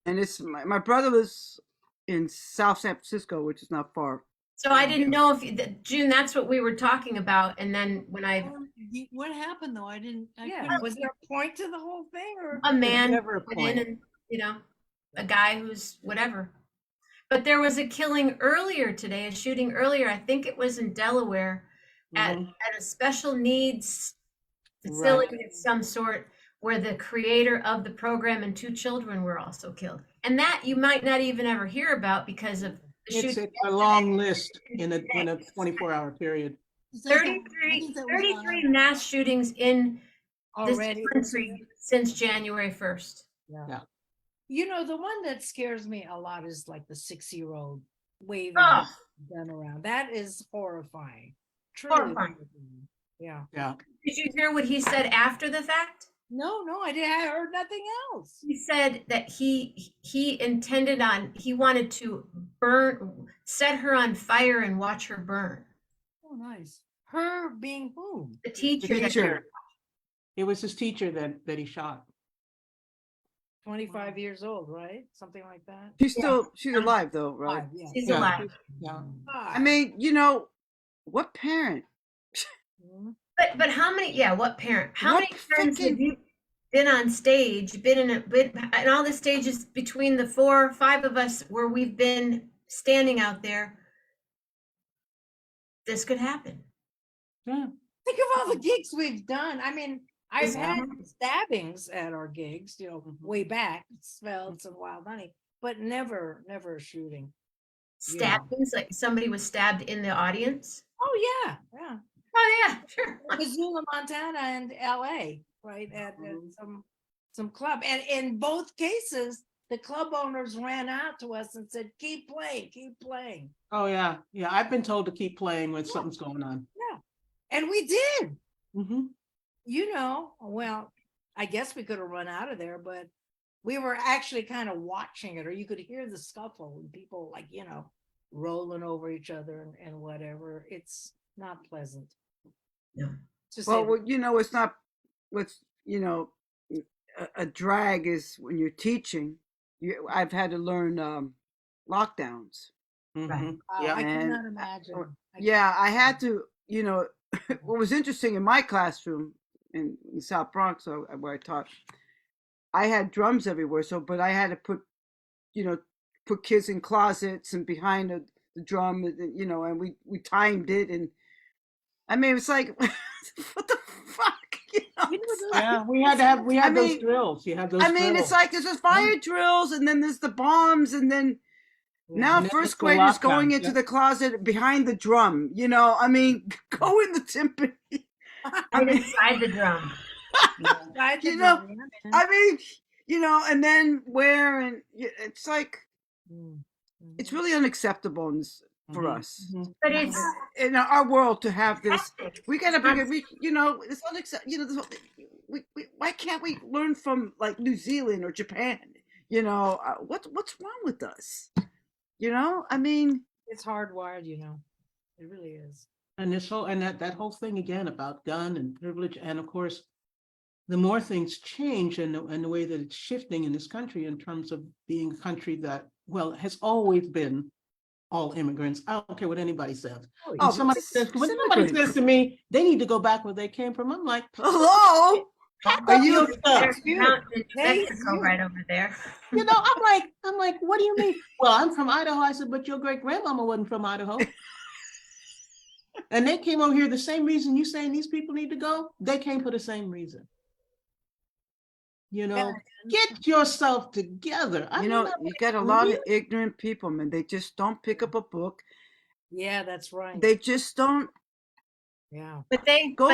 And it's my brother lives in South San Francisco, which is not far. So I didn't know if June. That's what we were talking about, and then when What happened though? I didn't. I Yeah. couldn't- Was there a point to the whole thing or? a man never a went point. in and a guy who's whatever. But there was a killing earlier today, a shooting earlier. I think it was in Delaware at a special needs facility of some sort, where the creator of the program and 2 children were also killed. And that you might not even ever hear about because of the It's shooting. a long list in a 24-hour period. Is that the- I 33, think that was 33 mass shootings in this Already. country since January 1st. Yeah. You know, the one that scares me a lot is like the 6-year-old waving Oh. his gun around. That is horrifying. Horrifying. Yeah. Yeah. Did you hear what he said after the fact? No, I didn't. I heard nothing else. He said that he wanted to set her on fire and watch her burn. Oh, nice. Her being whom? The teacher. The teacher. It was his teacher that he shot. 25 years old, right? Something like that. She's alive though, right? Five, yeah. She's Yeah. alive. Yeah. I mean, what parent? Mhm. But how many? Yeah, what parent? How What many times have freaking- you been on stage? Been in all the stages between the 4 or 5 of us where we've been standing out there? This could happen. Yeah. Think of all the gigs we've done. I mean, I've Yeah. had stabbings at our gigs, way back, Svelts and Wild Honey, but never a shooting. Stabbings, like somebody was stabbed in the audience. Oh yeah. Oh yeah, sure. Missoula, Montana, and LA, right at some club, and in both cases, the club owners ran out to us and said, "Keep playing," Oh yeah. Yeah. I've been told to keep playing when something's going on. and we did. Mm-hmm. Well, I guess we could have run out of there, but we were actually kind of watching it, or you could hear the scuffle and people rolling over each other and whatever. It's not pleasant. No. To Well, say, well, you know, it's not what's, you know, a drag is when you're teaching. I've had to learn lockdowns. Mhm. wow, Yeah. I And cannot imagine. yeah, I had to, you know, what was interesting in my classroom in South Bronx, where I taught, I had drums everywhere. So, but I had to put, you know, put kids in closets and behind the drum, you know, and we timed it. And I mean, it's like, what the fuck? You know, You know, it's those like, Yeah, we I had those mean, drills. You had I those mean, it's drills. like there's the fire drills and then there's the bombs and then yeah. now And then there's first the graders going lockdowns. into Yeah. the closet behind the drum. You know, I mean, go in the timpani. I Right mean, inside the drum. Ride the you know, drum, yeah, man. I mean, you know, and then where and it's like Mm, it's mhm. really unacceptable for Mhm. us Mhm. But it's in our world to have this. tactics. We It's gotta bring not it. You know, it's unacceptable. You know, why can't we learn from like New Zealand or Japan? You know, what's wrong with us? You know, I mean, It's hardwired, you know. It really is. And this whole and that whole thing again about gun and privilege, and of course, the more things change and the way that it's shifting in this country in terms of being a country that, well, has always been all immigrants. I don't care what anybody says. Oh, When yeah. oh, but somebody says, when it's somebody immigrants. says to me, they need to go back where they came from, I'm like, Hello, pack are up you? your stuff. there's a mountain in New Hey, Mexico you. right over there. You know, I'm like, what do you mean? Well, I'm from Idaho. I said, but your great grandmama wasn't from Idaho. And they came over here the same reason you saying these people need to go. They came for the same reason. You know, get yourself together. I You mean, know, I'm you like, got a lot really? of ignorant people, man. They just don't pick up a book. Yeah, that's right. They just don't Yeah. But they go.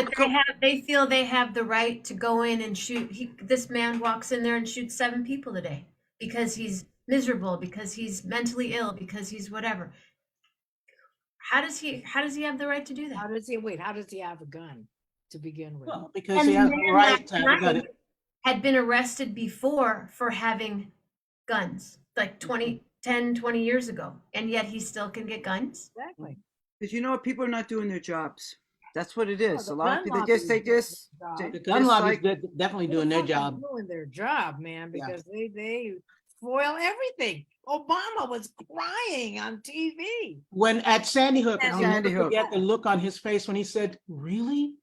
they feel they have the right to go in and shoot. This man walks in there and shoots 7 people today because he's miserable, because he's mentally ill, because he's whatever. How does he have the right to do How that? does he wait? How does he have a gun to begin with? Well, because And he the has the man right to last have a gun. night had been arrested before for having guns, like 20 years ago, and yet he still can get guns. Exactly. Because you know what, people are not doing their jobs. That's what it Oh, is. A the lot of gun people, lobby is they doing just, their job. The gun just lobby's like, definitely They're doing their fucking job. doing their job, man, Yeah. because they foil everything. Obama was crying on TV. When at Sandy Hook, And I'll Sandy never Hook. forget the look on his face when he said, really?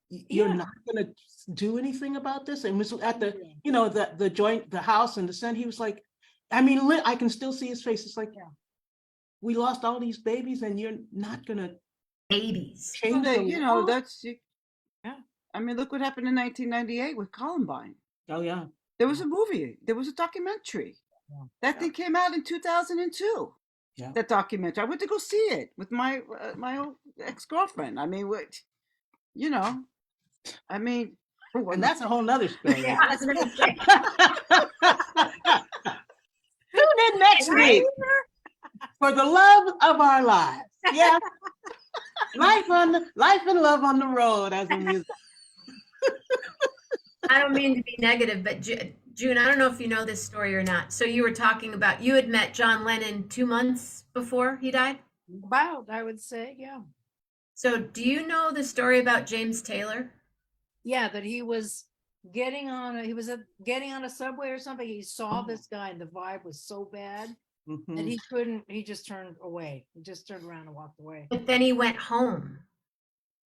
You're Yeah. not gonna do anything about this? And it was at the, Yeah. you know, the joint, the House and the Senate, he was like, I mean, I can still see his face. It's like, Yeah. we lost all these babies and you're not gonna Babies. change the you know, law? Yeah. I mean, look what happened in 1998 with Columbine. Oh, yeah. There was a movie, there was a documentary. Yeah. That thing came out in 2002. Yeah. That documentary. I went to go see it with my old ex-girlfriend. I mean, what, you know, I mean, And that's a whole nother story. Yeah. I was gonna say, Tune in next week for the love of our lives. Yeah. life and love on the road as a music. I don't mean to be negative, but June, I don't know if you know this story or not. So you were talking about you had met John Lennon 2 months before he died. About, I would say, yeah. So do you know the story about James Taylor? Yeah, that he was getting on a subway or something. He saw this guy and the vibe was so bad Mhm. that he just turned away. He just turned around and walked away. But then he went home.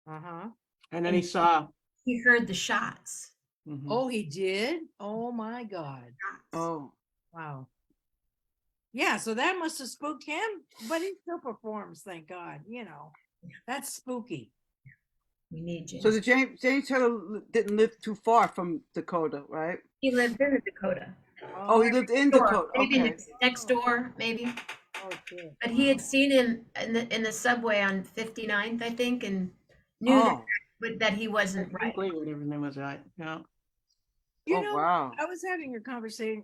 Uh-huh. And then he saw. He heard the shots. Mhm. Oh, he did? Oh my God. oh, Wow. Yeah, so that must have spooked him, but he still performs, thank God. You know, that's spooky. We need James. so the James Taylor didn't live too far from Dakota, right? He lived in Dakota. Oh, he lived in Dakota. Maybe Okay. next door, maybe. Oh, shit. But he had seen him in the subway on 59th, I think, and knew that he wasn't right. Whatever his name was, right? Yeah. You Oh, know, wow. I was having a conversation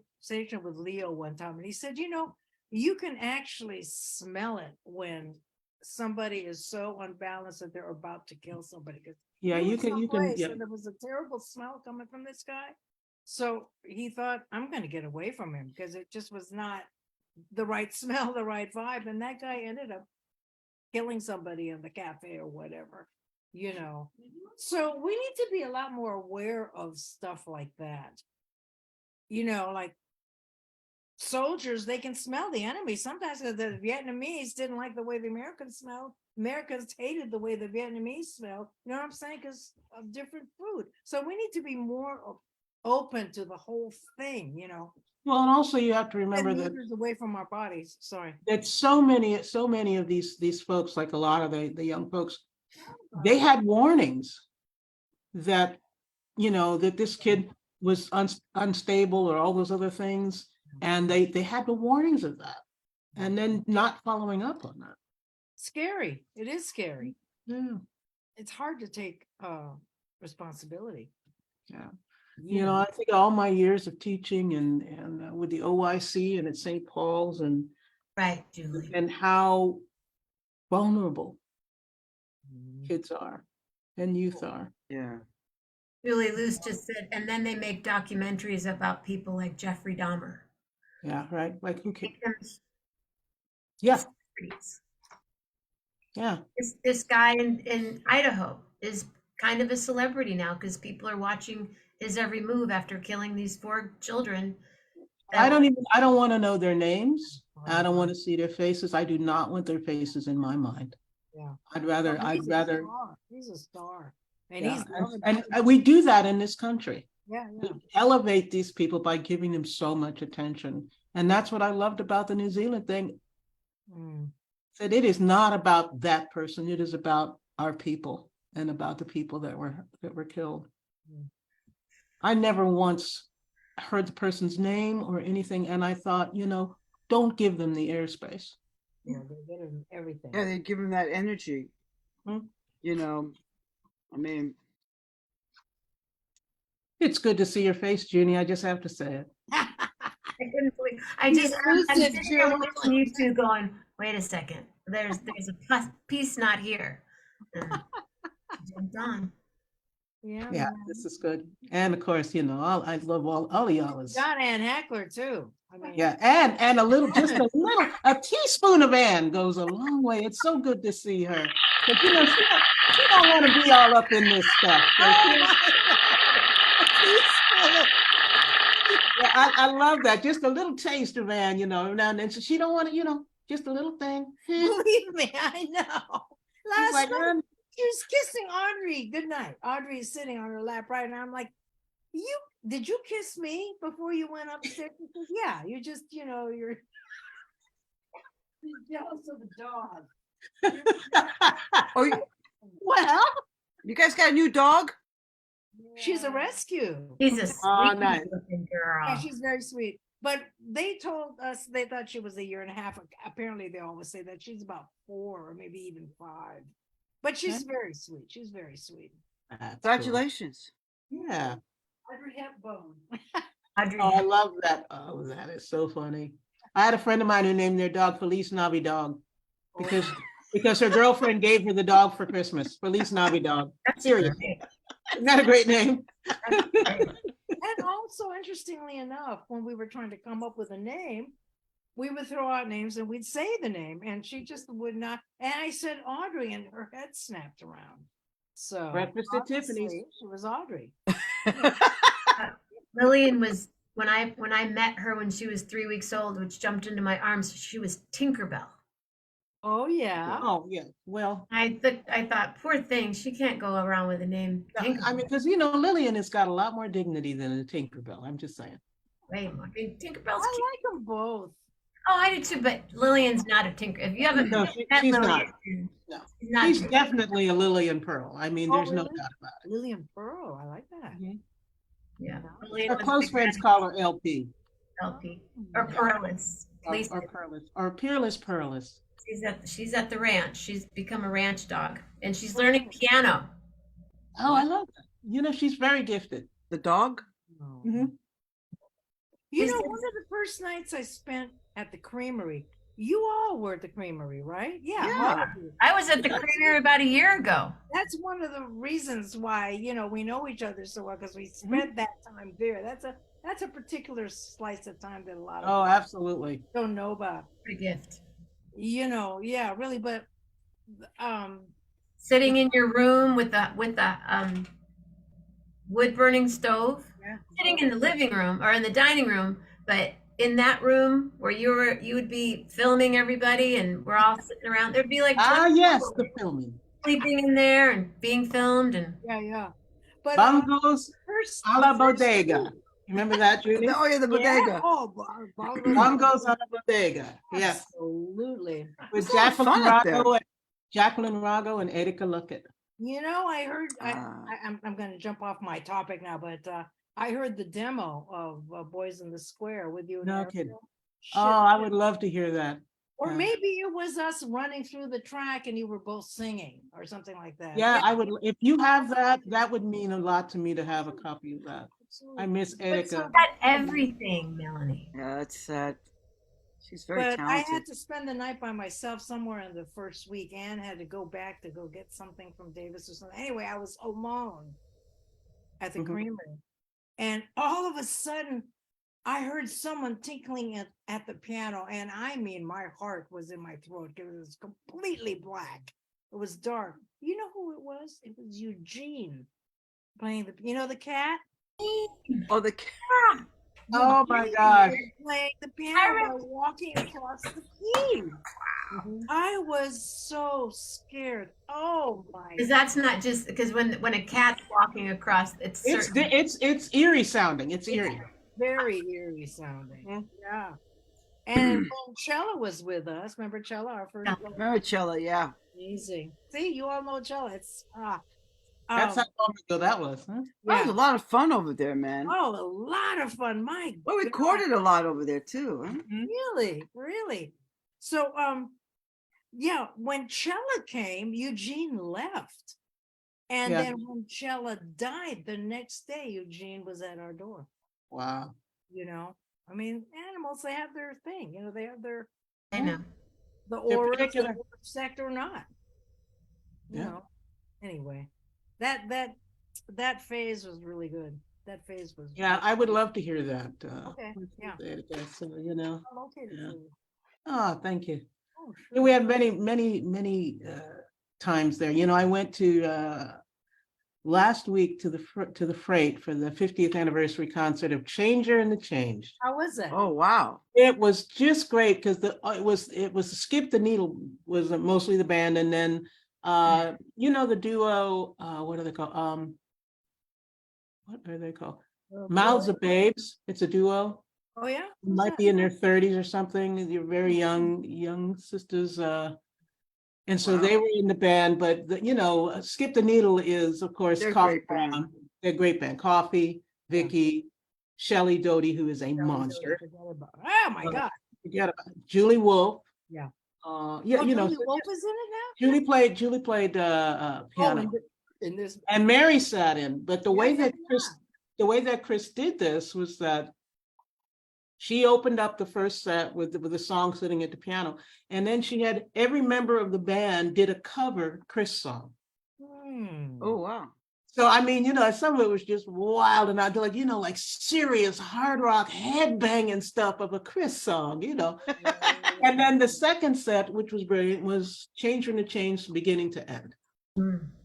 with Leo one time, and he said, you know, you can actually smell it when somebody is so unbalanced that they're about to kill somebody. Yeah, you can. Yeah. And there was a terrible smell coming from this guy. So he thought, I'm going to get away from him because it just was not the right smell, the right vibe. And that guy ended up killing somebody in the cafe or whatever. you know. So we need to be a lot more aware of stuff like that. You know, like soldiers, they can smell the enemy. Sometimes the Vietnamese didn't like the way the Americans smelled. Americans hated the way the Vietnamese smelled. You know what I'm saying? Because of different food. So we need to be more open to the whole thing, you know. Well, and also you have to remember And that leaders away from our bodies. Sorry. that so many of these folks, like a lot of the young folks, they had warnings that, you know, that this kid was unstable or all those other things, and they had the warnings of that, and then not following up on that. Scary. It is scary. Yeah, It's hard to take responsibility. yeah. You know, I think all my years of teaching and with the OIC and at St. Paul's Right, Julie. and how vulnerable kids are and youth are. Yeah. Julie Luce just said, and then they make documentaries about people like Jeffrey Dahmer. Yeah, right. Like who can? Victims, Yeah, celebrities. yeah. This guy in Idaho is kind of a celebrity now because people are watching his every move after killing these 4 children. I don't want to know their names. I don't want to see their faces. I do not want their faces in my mind. Yeah. I'd rather. He's a star. And Yeah, he's and we do that in this country. yeah. We elevate these people by giving them so much attention. And that's what I loved about the New Zealand thing. That it is not about that person. It is about our people and about the people that were killed. I never once heard the person's name or anything, and I thought, you know, don't give them the airspace. Yeah, they get him everything. Yeah, they give him that energy. Hmm. You know, I mean, It's good to see your face, Junie. I just have to say it. I couldn't believe. I'm sitting here watching you two going, wait a second. There's a piece not here. And jumped on. Yeah, this is good. And of course, you know, I love all of y'all. John Ann Heckler too. I mean, Yeah, and a teaspoon of Ann goes a long way. It's so good to see her. But you know, she don't want to be all up in this stuff. So yeah, I love that. Just a little taste of Ann, you know, now and then. So she don't want to, you know, just a little thing. Believe me, I know. Last Like, night she was kissing Audrey. Good night. Audrey is sitting on her lap right now. I'm like, did you kiss me before you went upstairs? She says, yeah, you just, you know, you're jealous of the dog. oh, well, you guys got a new dog? She's a rescue. She's a sweet looking girl. Yeah, she's very sweet. But they told us they thought she was 1.5 years. Apparently, they always say that she's about 4 or maybe even 5. But she's very sweet. She's very sweet. Congratulations. Cool. Yeah. Audrey Hepburn. Oh, I love that. Oh, that is so funny. I had a friend of mine who named their dog Feliz Navidad because her girlfriend gave her the dog for Christmas. Feliz Navidad. Serious. Isn't that a great name? And also, interestingly enough, when we were trying to come up with a name, we would throw out names and we'd say the name, and she just would not. And I said Audrey, and her head snapped around. So Breakfast at Tiffany's. She was Audrey. Lillian was when I met her when she was 3 weeks old, which jumped into my arms. She was Tinkerbell. Oh yeah. Oh yeah. Well, I thought, poor thing, she can't go around with a name. I mean, because you know, Lillian has got a lot more dignity than a Tinkerbell. I'm just saying. Way more. I mean, Tinkerbell's I cute. like them both. Oh, I do too, but Lillian's not a Tinker. If you haven't No, met she's Lillian, not. No. she's not. She's definitely a Lillian Pearl. I mean, there's no really? doubt about it. Lillian Pearl. I like that. Yeah. Her Lillian was close the friends grand call her LP. LP or Pearless. Or Peerless Pearless. She's at the ranch. She's become a ranch dog, and she's learning piano. Oh, I love that. You know, she's very gifted. The dog? Mm-hmm. You know, one of the first nights I spent at the creamery, you all were at the creamery, right? Yeah. I was at the creamery about a year ago. That's one of the reasons why, you know, we know each other so well, because we spent that time there. That's a particular slice of time that a lot of Oh, people absolutely. don't know about. What a gift. You know, yeah, really. But sitting in your room with the wood burning stove, Yeah. sitting in the living room or in the dining room, but in that room where you would be filming everybody and we're all sitting around, there'd be like 20 yes, people the filming. sleeping in there and being filmed and Yeah. But Bongos first, a the la first bodega. Remember that, Judy? oh yeah, the Yeah. bodega. Oh, Bongos a la bodega. Yes. absolutely. With There's a lot of fun up there. Jacqueline Rago and Erika Luckett. You know, I heard. Ah. I'm going to jump off my topic now, but I heard the demo of Boys in the Square with you. And No Ariel. kidding. Shit. Oh, I would love to hear that. Or yeah. maybe it was us running through the track and you were both singing or something like that. Yeah, I would. If you have that, that would mean a lot to me to have a copy of that. Absolutely. I miss Erika. got everything, Melanie. Yeah, that's sad. She's very But I had talented. to spend the night by myself somewhere in the first week. Anne had to go back to go get something from Davis or something. Anyway, I was alone at the Mhm. creamery. And all of a sudden, I heard someone tinkling at the piano. And I mean, my heart was in my throat. It was completely black. It was dark. You know who it was? It was Eugene playing the cat? Oh, the Oh my Eugene gosh. was playing the piano by walking across the key. I was so scared. Oh my! Because that's not just because when a cat's walking across, it's It's eerie sounding. It's eerie. Very eerie sounding. Mhm. Yeah. And when Chella was with us, remember Chella, our first Maricella, yeah. amazing. See, you all know Chella. It's That's how long ago that was, huh? That yeah. was a lot of fun over there, man. Oh, a lot of fun. My We recorded a lot over there too. Huh? really. So yeah, when Chella came, Eugene left. And Yeah. then when Chella died, the next day Eugene was at our door. Wow. You know, I mean, animals, they have their thing, they have their I know. the They're aura, particular. sect or not. You Yeah. know. Anyway, that phase was really good. That phase was Yeah, I would love to hear that. Okay, yeah. So, you know. I'm located Yeah. for you. Oh, thank you. Oh, Yeah, we had many times there. You know, I went to last week to the Freight for the 50th anniversary concert of Changer and the Changed. How was it? Oh wow. It was just great because it was Skip the Needle was mostly the band, and then you know, the duo, what are they called? What are they called? Mouths of Babes. It's a duo. Oh yeah. They might be in their 30s or something. You're very young sisters. And so Wow. they were in the band, but you know, Skip the Needle is, of course, They're a Coffee great band. Brown. They're a great band. Coffee, Vicky, Shelley Doty, who is a Oh monster. my God. Forget about it. Julie Wolfe. Yeah. Yeah, Oh, you know, Julie so Wolfe is in it now. Julie played Oh, piano, in this. and Mary sat in. But the way Yeah. that Chris did this was that she opened up the first set with the song sitting at the piano, and then she had every member of the band did a cover Chris song. Oh wow. So I mean, you know, some of it was just wild, and I'd like, you know, like serious hard rock headbanging stuff of a Chris song, you know. And then the second set, which was brilliant, was Change from the Change from beginning to end.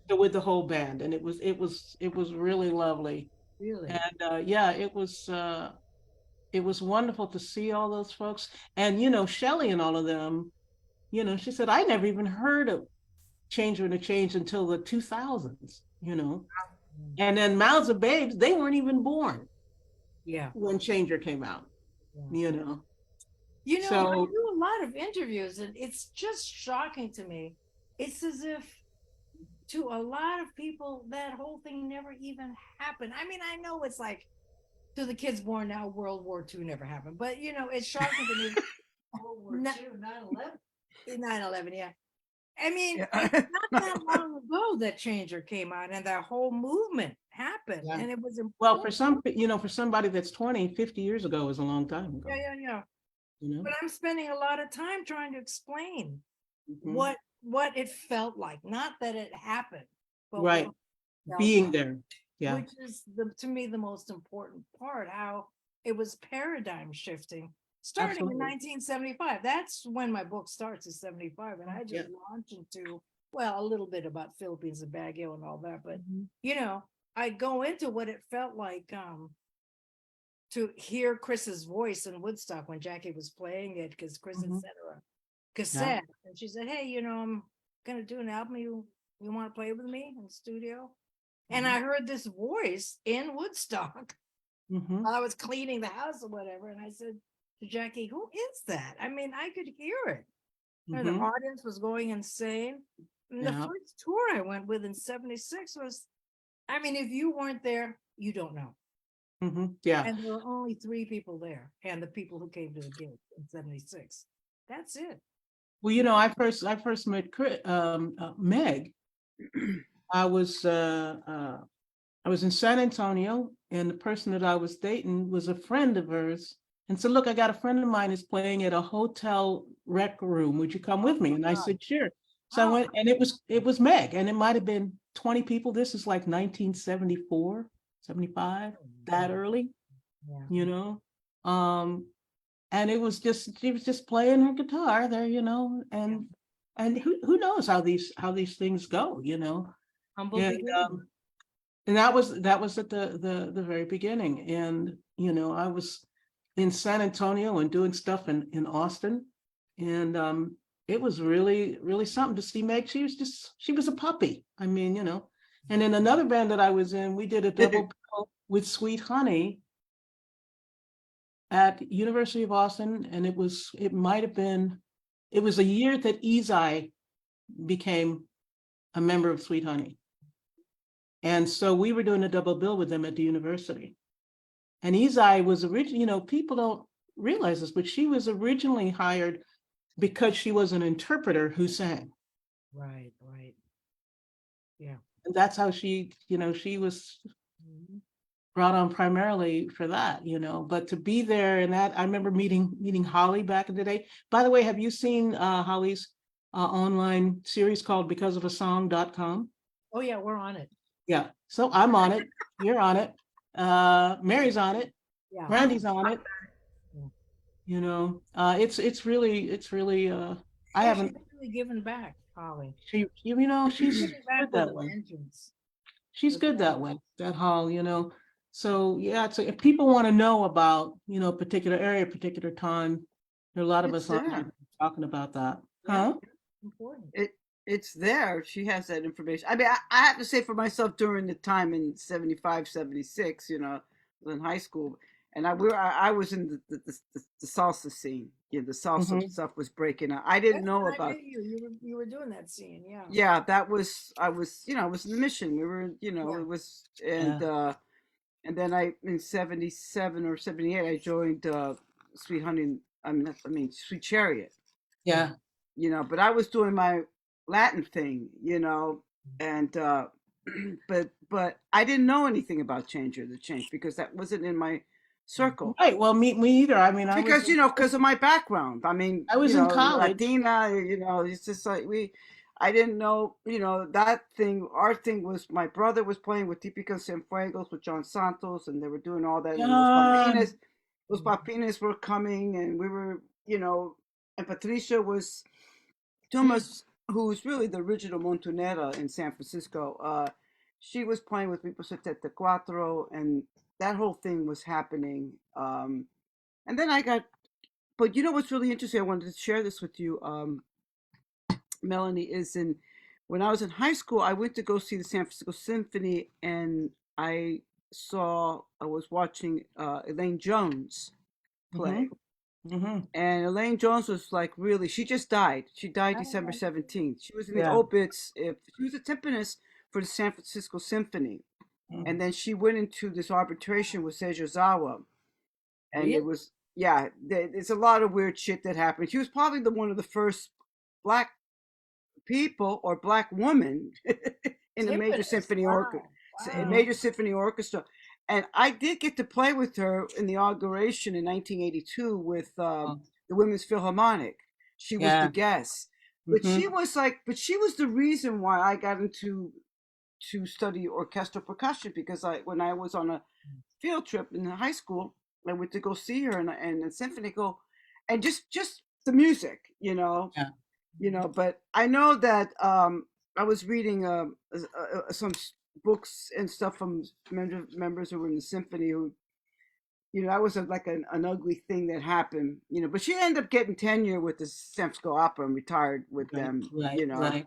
So with the whole band, and it was really lovely. Really? And yeah, it was wonderful to see all those folks. And you know, Shelley and all of them, you know, she said, I never even heard of Change from the Change until the 2000s, you know. And then Mouths of Babes, they weren't even born Yeah. when Changer came out, you know. You know, So- I do a lot of interviews, and it's just shocking to me. It's as if to a lot of people that whole thing never even happened. I mean, I know it's like to the kids born now, World War II never happened, but you know, it's shocking to me. World War II, 9/11. 9/11, yeah. I mean, Yeah. it's not that long ago that Changer came out and that whole movement happened, Yeah. and it was important. Well, for some, you know, for somebody that's 20, 50 years ago was a long time ago. Yeah. You know? But I'm spending a lot of time trying to explain Mhm. what it felt like, not that it happened, but Right. what it felt Being like, there. Yeah. which is to me the most important part. How it was paradigm shifting, starting Absolutely. in 1975. That's when my book starts, is 75, and I just Yeah. launched into well, a little bit about Philippines and Baguio and all that, but Mhm. you know, I go into what it felt like to hear Chris's voice in Woodstock when Jackie was playing it, because Chris had Mhm. sent her a cassette and she said, "Hey, I'm gonna do an album. You want to play with me in the studio?" And I heard this voice in Woodstock Mhm. while I was cleaning the house or whatever. And I said to Jackie, "Who is that?" I mean, I could hear it. And the Mhm. audience was going insane. And the Yeah. first tour I went with in 76 was, I mean, if you weren't there, you don't know. Mhm. Yeah. And there were only 3 people there, and the people who came to the gig in 76. That's it. Well, I first met Meg. I was I was in San Antonio, and the person that I was dating was a friend of hers. And so, look, I got a friend of mine is playing at a hotel rec room. Would you come with me? And I said, sure. So I Oh, went, and it was Meg, and it might have been 20 people. This is like 1974, 75, that early, yeah. you know. Um, and it was just she was just playing her guitar there, and who knows how these things go, Humble and beginning. and that was at the very beginning. And I was in San Antonio and doing stuff in Austin, and it was really really something to see Meg. She was a puppy. I mean, and in another band that I was in, we did a double bill with Sweet Honey at University of Austin, and it was a year that Ezai became a member of Sweet Honey. And so we were doing a double bill with them at the university. And Ezai was originally, people don't realize this, but she was originally hired because she was an interpreter who sang. Right, right. Yeah. And that's how she was Mhm. brought on primarily for that, but to be there. And that, I remember meeting Holly back in the day. By the way, have you seen Holly's online series called becauseofasong.com? Oh, yeah, we're on it. Yeah. So I'm on it. You're on it. Mary's on it. Yeah. Randy's on it. It's really I Yeah, she's haven't really given back, Holly. she's Giving back good with that a way. vengeance. She's With a good that vengeance. way, that Hall. So yeah, so if people want to know about, a particular area, particular time, there are a lot of It's us on here there. talking about that. Yeah, Huh? important. It's there. She has that information. I mean, I have to say for myself during the time in 75, 76, I was in high school, and I was in the salsa scene. The salsa Mm-hmm. stuff was breaking out. I didn't That's know when I about. met you. You were doing that scene. Yeah. Yeah, that was I was I was in the mission. We were, Yeah. it was, Yeah. and then I in 77 or 78 I joined Sweet Honey. I mean Sweet Chariot. Yeah. But I was doing my Latin thing, and but I didn't know anything about the change because that wasn't in my circle. Right. Well, me either. I mean, Because because of my background. I mean, I was in college. Latina. It's just like I didn't know. That thing. Our thing was my brother was playing with Típica Cienfuegos with John Santos, and they were doing all that. And Yeah. Los Papinas were coming, and we were, and Patricia was Thomas, who's really the original Montunera in San Francisco. She was playing with People Setenta Cuatro, and that whole thing was happening. And then but what's really interesting? I wanted to share this with you, Melanie. When I was in high school, I went to go see the San Francisco Symphony, and I was watching Elaine Jones Mm-hmm. play. Mm-hmm. And Elaine Jones was like really, she just died. She died December Oh, 17th. She was in the Yeah. obits. She was a timpanist for the San Francisco Symphony. And then she went into this arbitration with Seijizawa. And really? it was, yeah, there's a lot of weird shit that happened. She was probably one of the first black people or black woman in a major Timpanist. symphony orchestra, Wow. a Wow. Mm-hmm. major symphony orchestra. And I did get to play with her in the inauguration in 1982 with Oh, the Women's Philharmonic. She was the yeah. guest, but Mm-hmm. she was the reason why I got into to study orchestral percussion because when I was on a field trip in high school, I went to go see her and the symphony go, and just the music, Yeah. But I know that I was reading some books and stuff from members who were in the symphony who, that was like an ugly thing that happened, but she ended up getting tenure with the San Francisco Opera and retired with them, Right.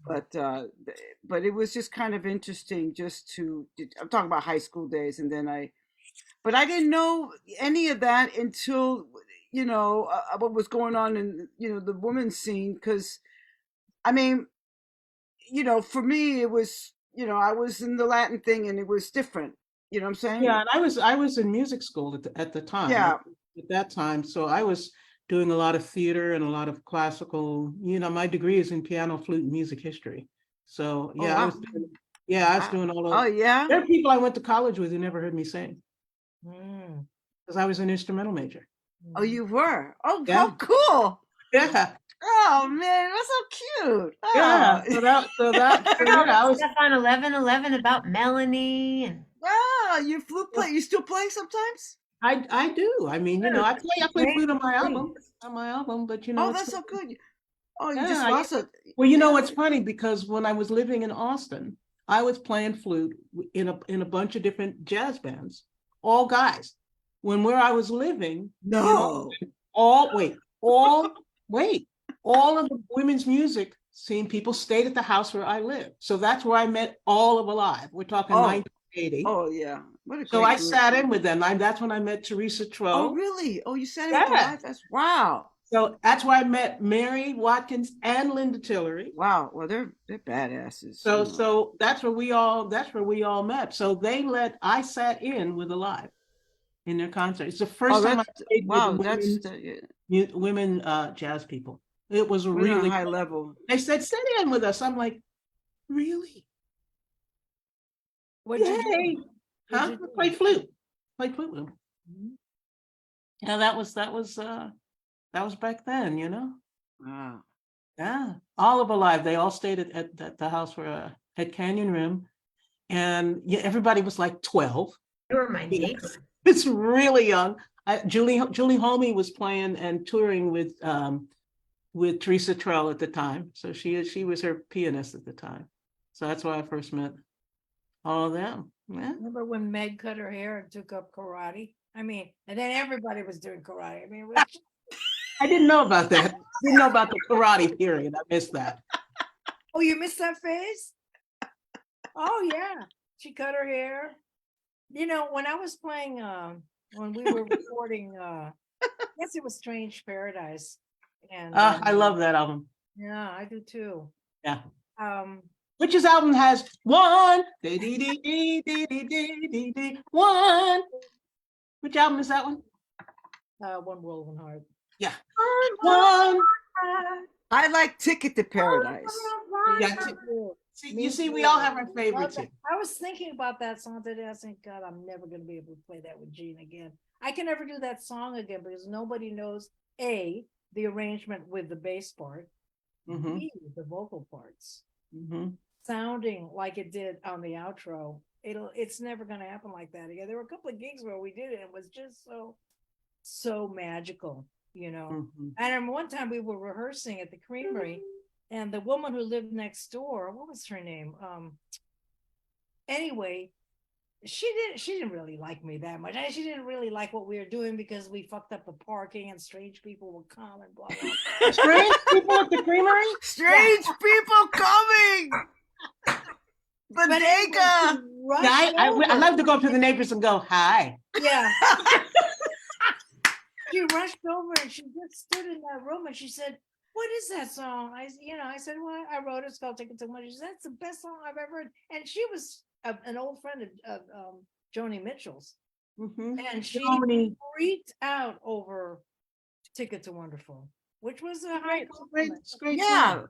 but it was just kind of interesting I'm talking about high school days. And then but I didn't know any of that until, what was going on in, the women's scene. Cause I mean, for me, it was, I was in the Latin thing and it was different. You know what I'm saying? Yeah, and I was in music school at the time. Yeah. At that time, so I was doing a lot of theater and a lot of classical. My degree is in piano, flute, and music history. So yeah, wow. I was doing all of. Oh yeah. There are people I went to college with who never heard me sing Mm. because I was an instrumental major. Oh, you were? Oh, Yeah. how cool. Yeah, Oh man, that's so cute. Oh. yeah. So that. So, yeah, I was. Stuff on 11:11 about Melanie and Wow, you flute play. You still play sometimes? I do. I mean, I play flute on my album, but Oh, it's that's so good. Oh, you Yeah, just I- lost it. Well, it's funny because when I was living in Austin, I was playing flute in a bunch of different jazz bands, all guys. Where I was living, No. all of the women's music scene people stayed at the house where I lived. So that's where I met all of Alive. We're talking Oh. 1980. Oh yeah. What a So great I group. sat in with them. That's when I met Teresa Tro. Oh really? Oh, you sat in with the Yeah. live? That's wow. So that's where I met Mary Watkins and Linda Tillery. Wow. Well, they're badasses. So that's where we all met. So I sat in with Alive in their concert. It's the first time I played wow. with women jazz people. It was Really really high level. They said, sit in with us. I'm like, really? What'd you Yay. do? Huh? What'd you do? Played flute with them. Mhm. Yeah, that was back then, Wow. Yeah, all of Alive. They all stayed at the house where at Canyon Rim, and yeah, everybody was like 12. they were my neighbor. It's really young. Julie Homey was playing and touring with Teresa Trell at the time, so she was her pianist at the time. So that's why I first met all of them. Yeah. Remember when Meg cut her hair and took up karate? I mean, and then everybody was doing karate. I mean, I didn't know about that. Didn't know about the karate period. I missed that. oh, you missed that phase? Oh yeah, she cut her hair. When I was playing, when we were recording, I guess it was Strange Paradise, and I love that album. yeah, I do too. Yeah. Um, Which's album has one? One. Which album is that one? One World One Heart. Yeah. One. I like Ticket to Paradise. Yeah, you see, we all have our favorites here. I was thinking about that song today. I was thinking, God, I'm never going to be able to play that with Gene again. I can never do that song again because nobody knows A, the arrangement with the bass part, Mhm. B, the vocal parts, Mhm. sounding like it did on the outro. It's never going to happen like that again. There were a couple of gigs where we did it. It was just so magical, Mhm. I remember one time we were rehearsing at the Creamery, and the woman who lived next door, what was her name? Anyway, she didn't really like me that much. She didn't really like what we were doing because we fucked up the parking and strange people would come and blah blah. Strange people at the Creamery? Strange people coming. Bodega. Yeah, I love to go up to the neighbors and go, hi. Yeah. She rushed over and she just stood in that room and she said, "What is that song?" I said, "Well, I wrote it. It's called Ticket to Money." She said, "That's the best song I've ever heard." And she was an old friend of Joni Mitchell's, Mhm. and she Joni. freaked out over Ticket to Wonderful, which was a high compliment. It's great. Yeah,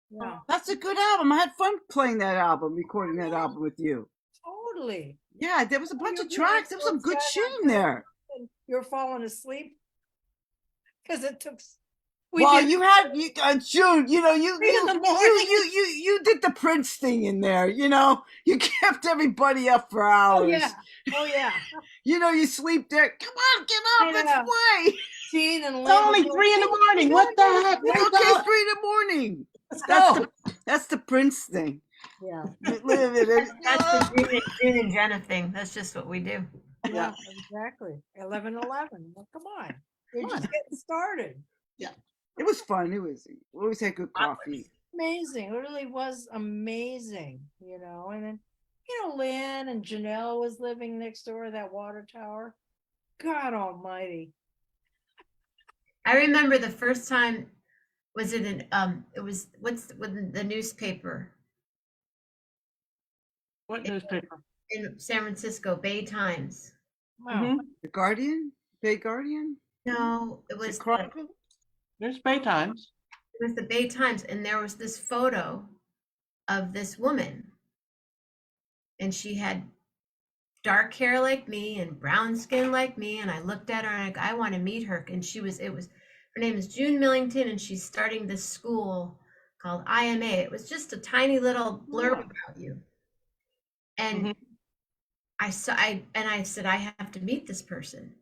Yeah, that's a good album. I had fun playing that album, recording that album with you. totally. Yeah, there was a bunch of You're tracks. There was some good shit in there. And you're falling asleep because it took. Well, you had June. You in the morning. you did the Prince thing in there. You kept everybody up for hours. Oh yeah. You sleep there. Come on, get up, I let's know. play. Gene and It's only 3 in the morning. What the heck? It's okay, 3 in the morning. That's the Prince thing. Yeah. Live it. That's the June and Jenna thing. That's just what we do. Yeah, exactly. 11:11. Well, come on. We're just getting started. It was fun. We always had good coffee. Amazing. It really was amazing, And then, Lynn and Janelle was living next door, that water tower. God almighty. I remember the first time, was it it was, with the newspaper What newspaper? in San Francisco, Bay Times. Wow. Mhm. The Guardian, Bay Guardian, No, it the was Chronicle. There's Bay Times. it was the Bay Times, and there was this photo of this woman, and she had dark hair like me and brown skin like me, and I looked at her and I want to meet her. And her name is June Millington, and she's starting this school called IMA. It was just a tiny little blurb about you. And I said, I have to meet this person.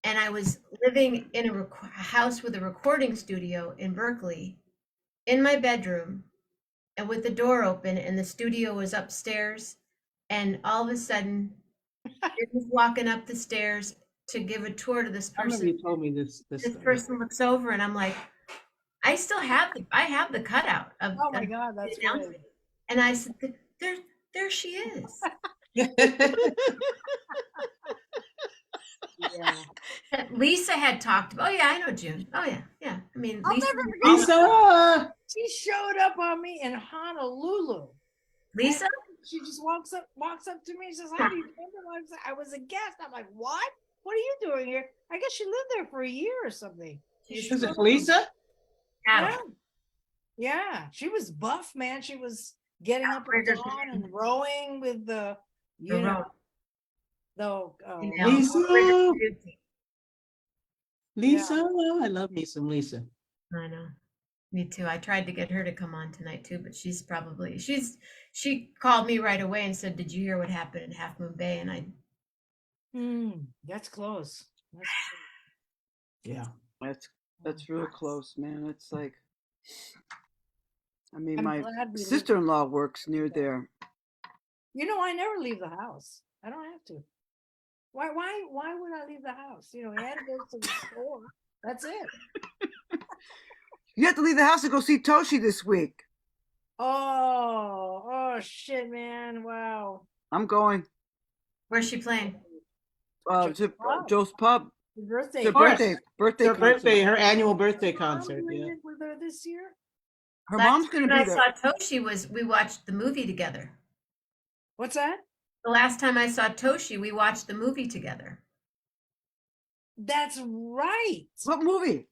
And I was living in a house with a recording studio in Berkeley, in my bedroom, and with the door open, and the studio was upstairs. And all of a sudden, you're just walking up the stairs to give a tour to this I remember person. you told me this. This story. person looks over, and I'm like, I have the cutout of. Oh my of God, that's the announcement. great. And I said, there she is. Yeah. Lisa had talked about. Oh yeah, I know June. Oh yeah, yeah. I mean, I'll Lisa. never forget. Lisa. She showed up on me in Honolulu. Lisa. She just walks up to me and says, "How do you remember?" I was a guest. I'm like, "What? What are you doing here?" I guess she lived there for a year or something. Is it Lisa? Yeah. Yeah. She was buff, man. She was getting up at dawn and rowing with the, Lisa. Lisa. I love me some Lisa. I know. Me too. I tried to get her to come on tonight too, but she called me right away and said, "Did you hear what happened in Half Moon Bay?" And I. That's close. Yeah. That's real close, man. It's like, I mean, I'm my glad we sister-in-law works near there. I never leave the house. I don't have to. Why would I leave the house? Ann goes to the store. That's it. You have to leave the house to go see Toshi this week. Oh shit, man. Wow. I'm going. Where's she playing? To Joe's Pub. Birthday. Her Her concert. her annual birthday concert. Mom Yeah. doing it with her this year? Her Last mom's going to time be I there. saw Toshi we watched the movie together. What's that? The last time I saw Toshi, we watched the movie together. That's right. What movie?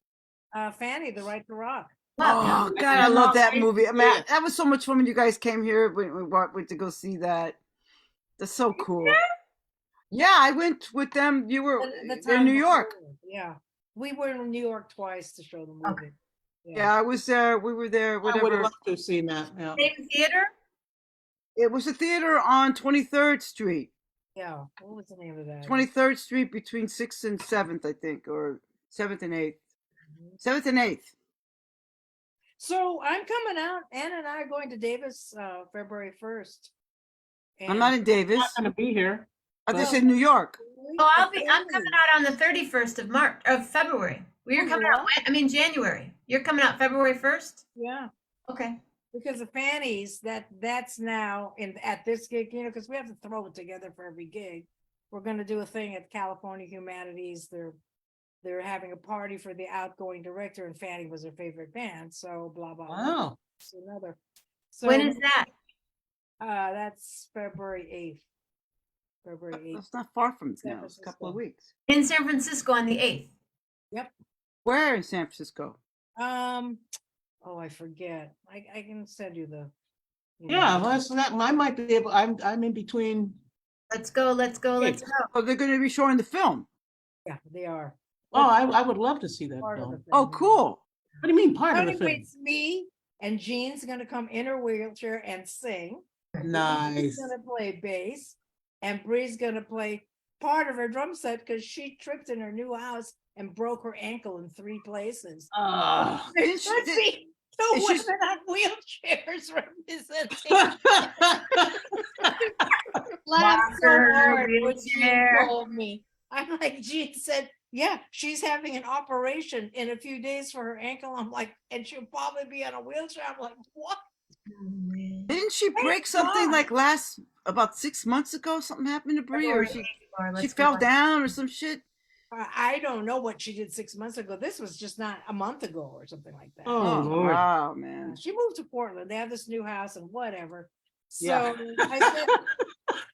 Fanny, The Right to Rock. Oh God, I love that movie. I mean, that was so much fun when you guys came here. We went to go see that. That's so cool. Yeah, I went with them. You were in New York. Yeah, we were in New York twice to show the movie. Okay. Yeah, I was there. We were there. I would have Whatever. loved to have seen that. Yeah. Same theater? It was a theater on 23rd Street. Yeah. What was the name of that? 23rd Street between 6th and 7th, I think, or 7th and 8th. 7th and 8th. So I'm coming out. Ann and I are going to Davis February 1st. I'm not in Davis. I'm not going to be here. I'm just in New York. Oh, I'm coming out on the 31st of February. You're coming out, January. You're coming out February 1st? Yeah. Okay. Because the Fannies, that's now at this gig, because we have to throw it together for every gig. We're going to do a thing at California Humanities. They're having a party for the outgoing director, and Fanny was her favorite band. So blah blah. Wow. Blah. So When is that? That's February 8th. February 8th. That's not far from now. It's a couple of weeks. In San Francisco on the 8th. Yep. Where in San Francisco? Oh, I forget. I can send you the. Yeah, well, so that I might be able. I'm in between. Let's go. Oh, they're going to be showing the film. Yeah, they are. Oh, I would love to see that Part of film. the Oh, film. cool. What do you mean part of the film? It's me and Jean's gonna come in her wheelchair and sing. She's Nice. gonna play bass, and Bree's gonna play part of her drum set because she tripped in her new house and broke her ankle in 3 places. Didn't she- No It's women just- on wheelchairs representing. Laughed so Walker, hard when Jean wheelchair. told me. I'm like, Jean said, yeah, she's having an operation in a few days for her ankle. I'm like, and she'll probably be on a wheelchair. I'm like, what? Oh, man. Didn't she Thank break something God. like about 6 months ago? Something happened to Brie, or she Let's fell move on. down or some shit. I don't know what she did 6 months ago. This was just not a month ago or something like that. Oh, Oh, Lord. wow, man. She moved to Portland. They have this new house and whatever. So Yeah. I said,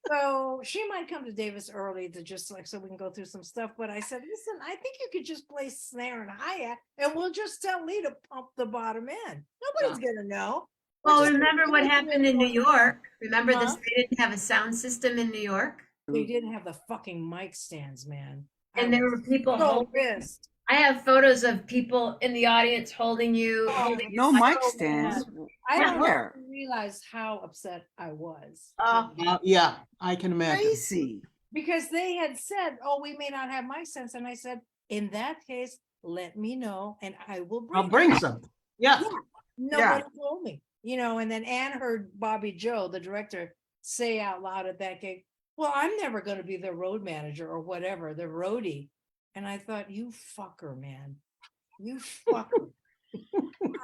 so she might come to Davis early to just like so we can go through some stuff. But I said, listen, I think you could just play snare and hi-hat, and we'll just tell Lee to pump the bottom end. Nobody's gonna know. Well, Just- remember what happened in New York? Remember this? Huh? They didn't have a sound system in New York, They didn't have the fucking mic stands, man. and there were people so holding. pissed. I have photos of people in the audience holding you. Holding No your mic so stands. I don't Where? realize how upset I was. Yeah, I can imagine. Crazy. Because they had said, oh, we may not have mic stands. And I said, in that case, let me know and I will bring I'll bring it. some. Yeah. Nobody told me, and then Anne heard Bobby Joe, the director, say out loud at that gig, well, I'm never going to be the road manager or whatever, the roadie. And I thought, you fucker, man, you fucker.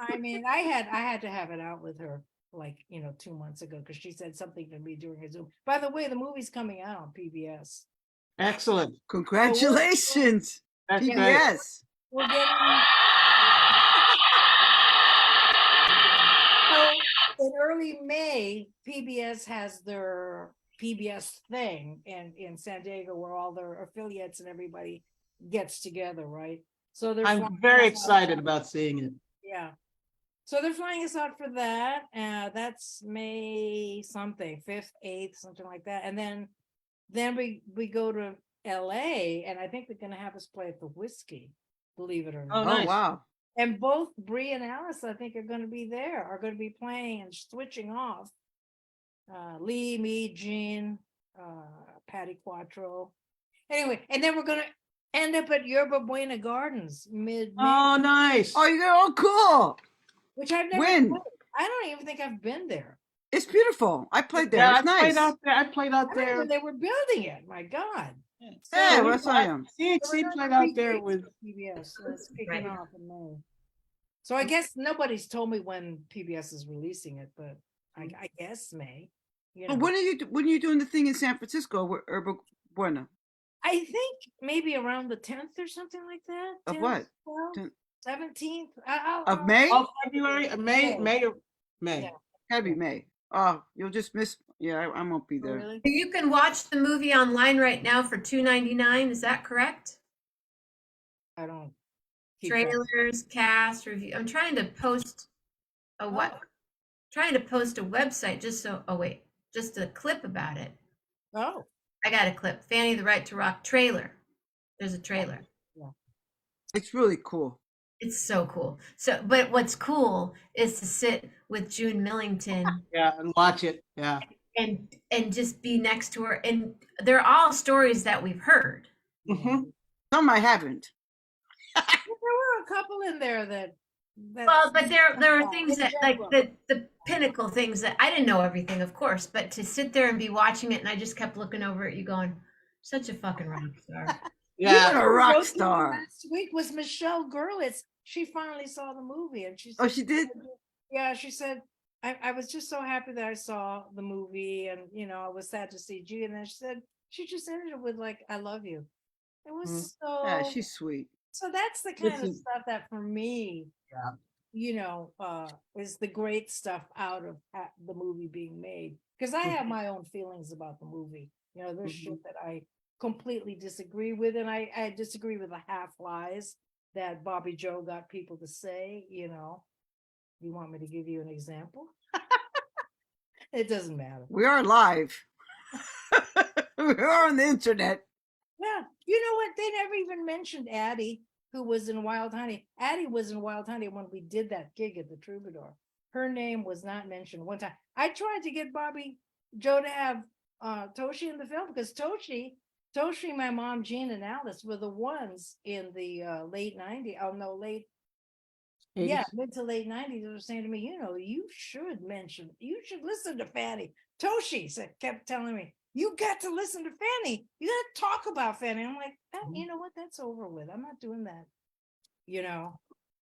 I mean, I had to have it out with her like, 2 months ago, because she said something to me during a Zoom. By the way, the movie's coming out on PBS. Excellent. Congratulations. That's great. PBS. We're getting so in early May, PBS has their PBS thing in San Diego where all their affiliates and everybody gets together, right? So they're I'm flying very us out. excited about seeing it. Yeah. So they're flying us out for that. That's May something, 5th, 8th, something like that. And then we go to LA, and I think they're gonna have us play at the Whiskey, believe it or not. Oh, Oh, nice. wow. And both Bree and Alice, I think, are going to be there, are going to be playing and switching off. Lee, me, Jean, Patty Quattro. Anyway, and then we're going to end up at Yerba Buena Gardens mid-May, Oh, nice. Oh, cool. which I've never when? been. I don't even think I've been there. It's beautiful. I played there. Yeah, It's I nice. played out there. I played out I remember there. they were building it. My God. So Yeah, we're that's I am. CHC gonna played out be there gigs with. PBS. So it's kicking Right. off in May. So I guess nobody's told me when PBS is releasing it, but I guess May. But when are you doing the thing in San Francisco, Yerba Buena? I think maybe around the 10th or something like that. Of 10th, what? 12th, 10th. 17th. Of May? Oh, February, May, May. Yeah. Gotta be May. Oh, you'll just miss. Yeah, I won't be Oh, there. really? You can watch the movie online right now for $2.99. Is that correct? I don't keep track. Trailers, cast, review. I'm trying to post a what? Trying to post a website just so. Oh wait, just a clip about it. Oh, I got a clip. Fanny the Right to Rock trailer. There's a trailer. It's really cool. It's so cool. So, but what's cool is to sit with June Millington Yeah, and watch it. Yeah. and just be next to her. And they're all stories that we've heard. Mhm. Some I haven't. there were a couple in there that. Well, but there are things in that like general. the pinnacle things that I didn't know everything, of course, but to sit there and be watching it, and I just kept looking over at you, going, "Such a fucking rock star." You're a rock Wrote to me star. Last week was Michelle Gurlitz. She finally saw the movie, and she said, Oh, she did? Yeah, she said, I was just so happy that I saw the movie, and I was sad to see G. And then she said she just ended it with like, "I love you." It was so. Yeah, she's sweet. So that's the kind of Listen. stuff that for me, is the great stuff out of the movie being made. Because I have my own feelings about the movie. There's shit that I completely disagree with, and I disagree with the half lies that Bobby Joe got people to say. You want me to give you an example? It doesn't matter. We are live. We are on the internet. Yeah, you know what? They never even mentioned Addie, who was in Wild Honey. Addie was in Wild Honey when we did that gig at the Troubadour. Her name was not mentioned one time. I tried to get Bobby Joe to have Toshi in the film because Toshi, my mom, Jean, and Alice were the ones in the late 90s. Oh no, late yeah, 80s? mid to late 90s, they were saying to me, you should listen to Fanny. Toshi kept telling me, you got to listen to Fanny. You got to talk about Fanny. I'm like, you know what? That's over with. I'm not doing that, you know.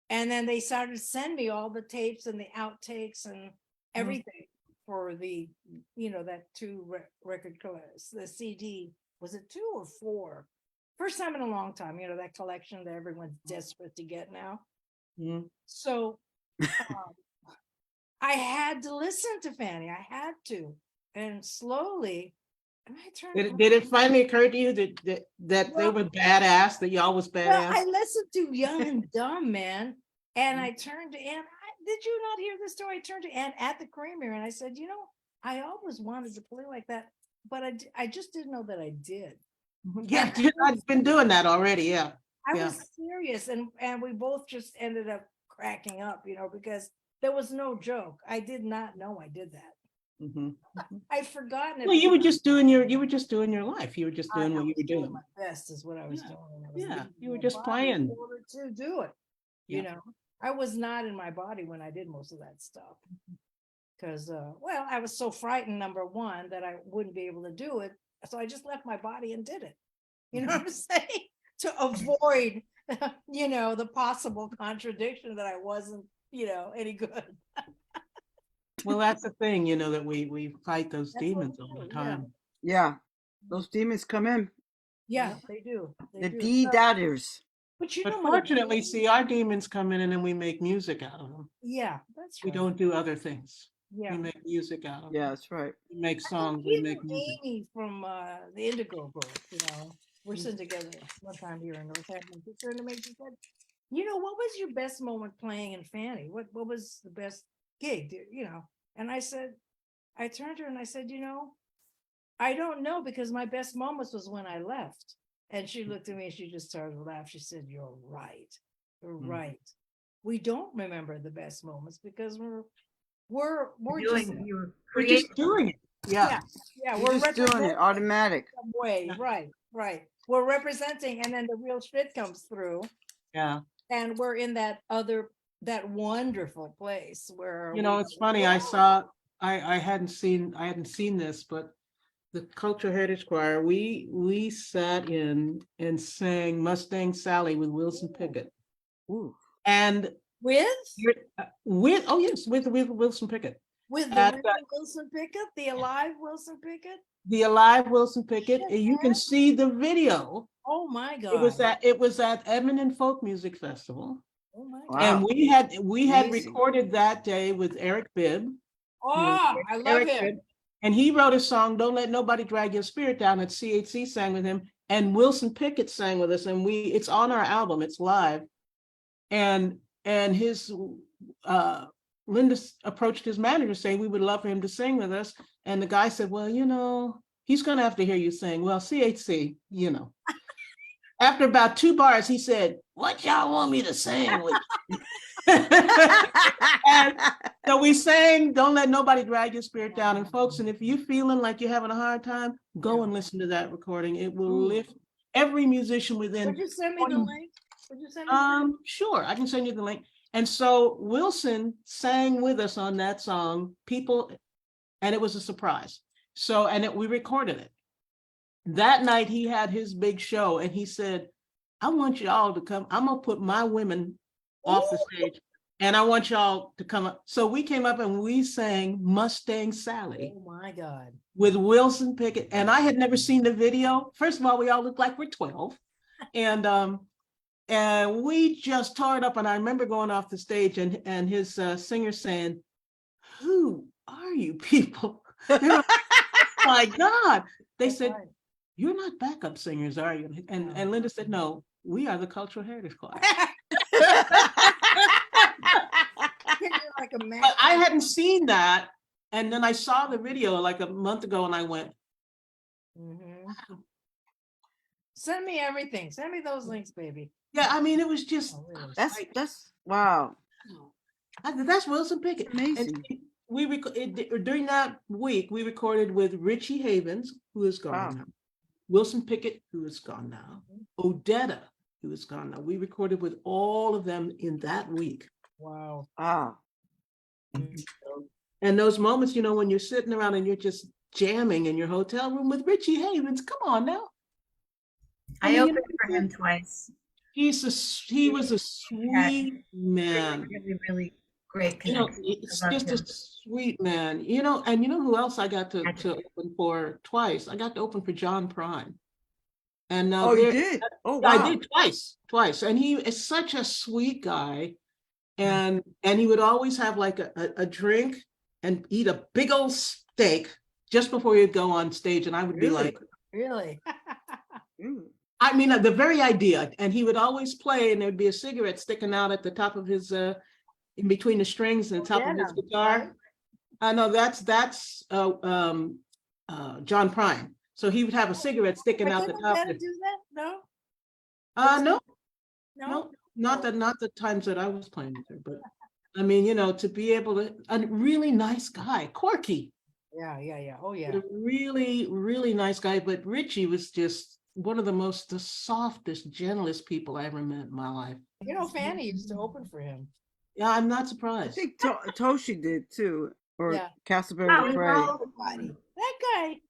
And then they started to send me all the tapes and the outtakes and everything for the, that record collection, the CD. Was it 2 or 4? First time in a long time, that collection that everyone's desperate to get now. Mhm. So I had to listen to Fanny. I had to. And slowly, and I turned. Did it finally occur to you that they Well, were badass, that y'all was well, badass? I listened to Young and Dumb, man. And I turned to Ann. Did you not hear the story? I turned to Ann at the Creamery and I said, I always wanted to play like that, but I just didn't know that I did. Yeah, I've been doing that already. Yeah. I Yeah. was serious, and we both just ended up cracking up, because there was no joke. I did not know I did that. Mhm. I'd forgotten it. Well, you were just doing your life. You were just doing what you were doing doing. my best is what I was Yeah. doing. I was Yeah, leaving you were my just body in playing. order to do it. Yeah. I was not in my body when I did most of that stuff. Because, I was so frightened, number one, that I wouldn't be able to do it. So I just left my body and did it. You know what I'm saying? To avoid, the possible contradiction that I wasn't, any good. Well, that's the thing, that we fight those That's what demons we all the do, yeah. time. Yeah, those demons come in. Yeah, they do. The do. D-datters. But But fortunately, see, our demons come in and then we make music out of them. yeah, that's We right. don't do other things. Yeah. We make music out of Yeah, them. that's right. We make I songs, mean, we make even music. Amy from the Indigo group, we're sitting together one time here in Northampton. She turned to me, she said, what was your best moment playing in Fanny? What was the best gig? And I turned to her and I said, I don't know, because my best moments was when I left. And she looked at me and she just started to laugh. She said, you're right. You're right. We don't remember the best moments because we're just You're We're just creating. doing it. Yeah. yeah, You're we're just doing it representing automatic. some way. Right. We're representing, and then the real shit comes through, Yeah. and we're in that wonderful place where It's funny. I hadn't seen this, but the Cultural Heritage Choir, we sat in and sang Mustang Sally with Wilson Pickett. Ooh. And with with Wilson Pickett. the At real Wilson Pickett, the alive Wilson Pickett. the alive Wilson Pickett. Shit, And you can man. see the video. Oh my God. It was at Edmonton Folk Music Festival. Oh my God. Wow. And we had Amazing. recorded that day with Eric Bibb. Oh, I love Eric him. Bibb. And he wrote a song, Don't Let Nobody Drag Your Spirit Down, that CHC sang with him. And Wilson Pickett sang with us. And it's on our album, it's live. And his Linda approached his manager saying we would love for him to sing with us. And the guy said, well, he's going to have to hear you sing. Well, CHC, After about 2 bars, he said, what y'all want me to sing with? And so we sang Don't Let Nobody Drag Your Spirit Down. And folks, and if you're feeling like you're having a hard time, go and listen to that recording. It will lift every musician within. Would you send me the link? Would you send me the link? Sure, I can send you the link. And so Wilson sang with us on that song, and it was a surprise. So, we recorded it. That night he had his big show and he said, I want y'all to come. I'm going to put my women off the stage and I want y'all to come up. So we came up and we sang Mustang Sally. Oh my God. With Wilson Pickett. And I had never seen the video. First of all, we all look like we're 12. And we just tore it up. And I remember going off the stage and his singer saying, who are you people? My God. They said, you're not backup singers, are you? And Linda said, no, we are the Cultural Heritage Choir. Like a But I hadn't seen that. And then I saw the video like a month ago and I went, Send me everything. Send me those links, baby. yeah, I mean, it was just, that's wow. That's Wilson Pickett. Amazing. And during that week, we recorded with Richie Havens, who is gone now. Wilson Pickett, who is gone now. Odetta, who is gone now. We recorded with all of them in that week. Wow. Ah, And those moments, when you're sitting around and you're just jamming in your hotel room with Richie Havens, come on now. I mean, opened for him twice. he was a Had sweet man. really, really great connection. It's I love just a him. sweet man. And you know who else I got to open for twice? I got to open for John Prine. And oh, you did? Oh, wow. I did twice. And he is such a sweet guy. And he would always have like a drink and eat a big old steak just before he'd go on stage. And I would be Really? like, Really? Mm. I mean, the very idea. And he would always play, and there'd be a cigarette sticking out at the top of his, in between the strings and the top of his Jenna, guitar. right? I know that's John Prine. So he would have a cigarette sticking But out the didn't top. Jenna do that? No? No, No? not the times that I was playing with her, but I mean, to be able to, a really nice guy, Corky, Yeah. Oh, yeah. a really, really nice guy. But Richie was just one of the softest, gentlest people I ever met in my life. Fanny used to open for him. Yeah, I'm not I surprised. think Toshi did too, or Yeah. Castleberry Oh, Dupre. Everybody. That guy,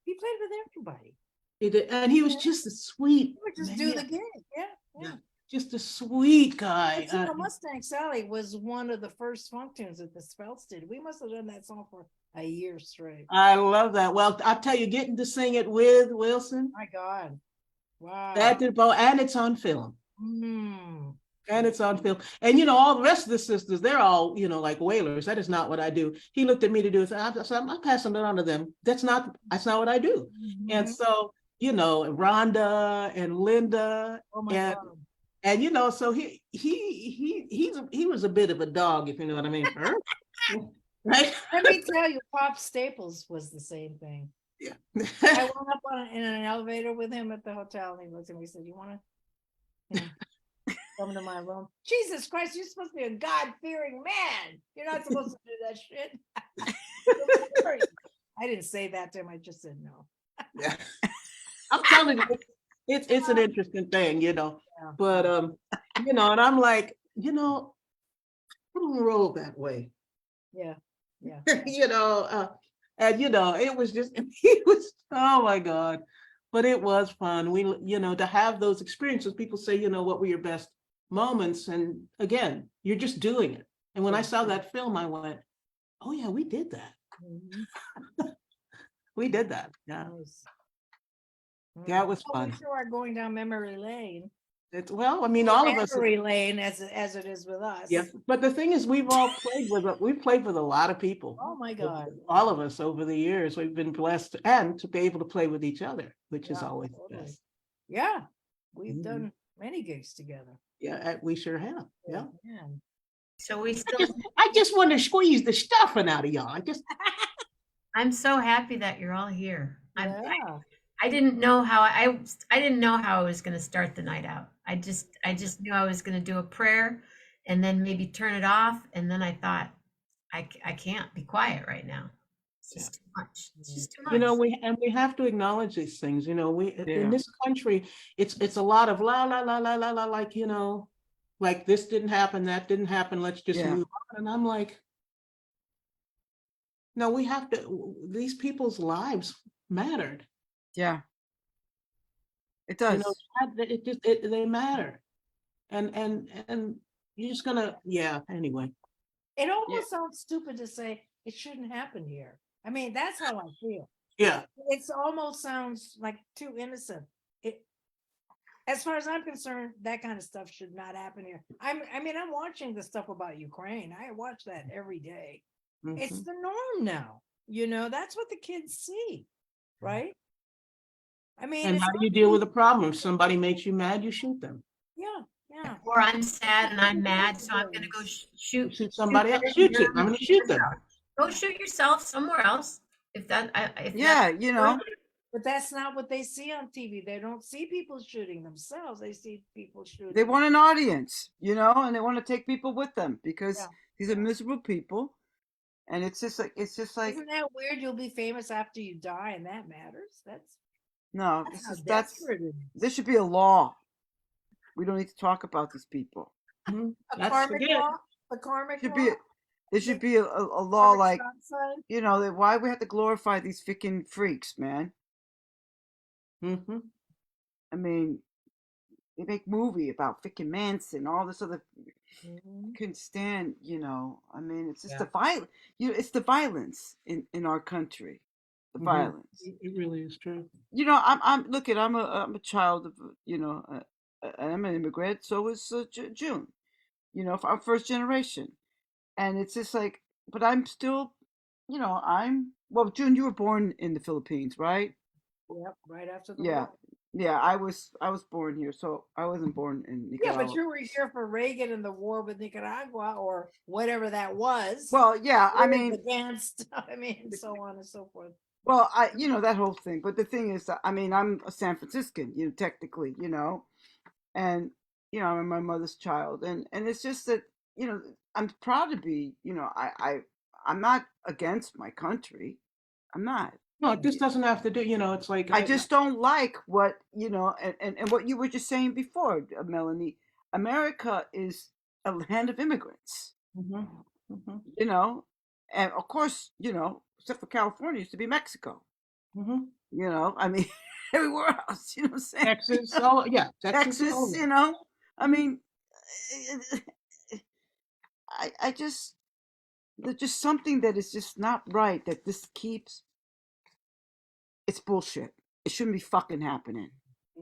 he played with everybody. He did, and he was just a sweet He would just man. do the gig. Yeah. Yeah, just a sweet guy. But Mustang Sally was one of the first funk tunes that the Spells did. We must have done that song for a year straight. I love that. Well, I'll tell you, getting to sing it with Wilson, My God. Wow. and it's on film. Mm. And it's on film. And all the rest of the sisters, they're all, like wailers. That is not what I do. He looked at me to do it. I'm passing it on to them. That's not what I do. And so, Rhonda and Linda, Oh my and God. and so he was a bit of a dog, if you know what I mean. Right? Let me tell you, Pop Staples was the same thing. Yeah. I went up in an elevator with him at the hotel, and he looked at me and said, "You want to come to my room?" Jesus Christ, you're supposed to be a God-fearing man. You're not supposed to do that shit. I didn't say that to him. I just said no. Yeah. I'm telling you, it's an interesting thing, But and I'm like, I don't roll that way. Yeah. And it was just, it was, oh my God. But it was fun. We, to have those experiences. People say, what were your best moments? And again, you're just doing it. And when I saw that film, I went, oh yeah, we did that. We did that. Yeah. That was Well, fun. we sure are going down memory lane. Well, I mean, all of us. Memory lane, as it is with us. Yeah, but the thing is, we've played with a lot of people. Oh my God. All of us over the years, we've been blessed and to be able to play with each other, which is Yeah, always the totally. best. Yeah, we've Mhm. done many gigs together. Yeah, we sure have. Yeah. Man. So we still. I just want to squeeze the stuffing out of y'all. I'm so happy that you're all here. Yeah. I didn't know how I didn't know how I was going to start the night out. I just knew I was going to do a prayer and then maybe turn it off. And then I thought, I can't be quiet right now. It's just too much. It's just too much. we have to acknowledge these things. In this country, it's a lot of la la la la la la, like like this didn't happen, that didn't happen. Let's just move on. And I'm like, no, we have to. These people's lives mattered. Yeah, it does. They matter, and you're just gonna anyway. It almost sounds stupid to say it shouldn't happen here. I mean, that's how I feel. Yeah, It's almost sounds like too innocent. As far as I'm concerned, that kind of stuff should not happen here. I'm watching the stuff about Ukraine. I watch that every day. It's Mhm. the norm now. That's what the kids see, right? I mean, And it's how do not- you deal with a problem? If somebody makes you mad, you shoot them. Yeah. Or I'm sad and I'm mad, so I'm going to go shoot Somebody else. Shoot you. I'm going to shoot them. Go shoot yourself somewhere else. If that, But that's not what they see on TV. They don't see people shooting themselves. They see people shooting. They want an audience, and they want to take people with them because these are miserable people. And it's just like Isn't that weird? You'll be famous after you die, and that matters. This should be a law. We don't need to talk about these people. Mhm. A That's karmic forget. law? The karmic Should law? be it should be a law Karmic like, stop sign? you know, that why we have to glorify these freaking freaks, man. Hmm. I mean, they make movie about freaking Manson, all this other. Mhm. Couldn't stand, you know. I mean, it's just Yeah. the violence. You know, it's the violence in our country. The violence. It really is true. You know, I'm a child of, you know, I'm an immigrant. So is June. You know, I'm first generation, and it's just like, but I'm still, you know, well, June, you were born in the Philippines, right? Yep, right after the Yeah, war. yeah. I was born here, so I wasn't born in Yeah, but Nicaragua. you were here for Reagan and the war with Nicaragua or whatever that was. Well, yeah. I Wars mean, against, I mean, so on and so forth. well, you know, that whole thing. But the thing is, that, I mean, I'm a San Franciscan, you know, technically, you know, and you know, I'm my mother's child, and it's just that, you know, I'm proud to be, you know, I'm not against my country. I'm not. No, this doesn't have to do, it's like, I just don't like what, you know, and what you were just saying before, Melanie. America is a land of immigrants, Mhm, mhm, you know, and of course, you know, except for California, used to be Mexico. mhm. You know, I mean, everywhere else, you know what I'm saying? Texas, oh, yeah, Texas, Texas, oh, you know, I yeah. mean, I just, there's just something that is just not right that this keeps, it's bullshit. It shouldn't be fucking happening.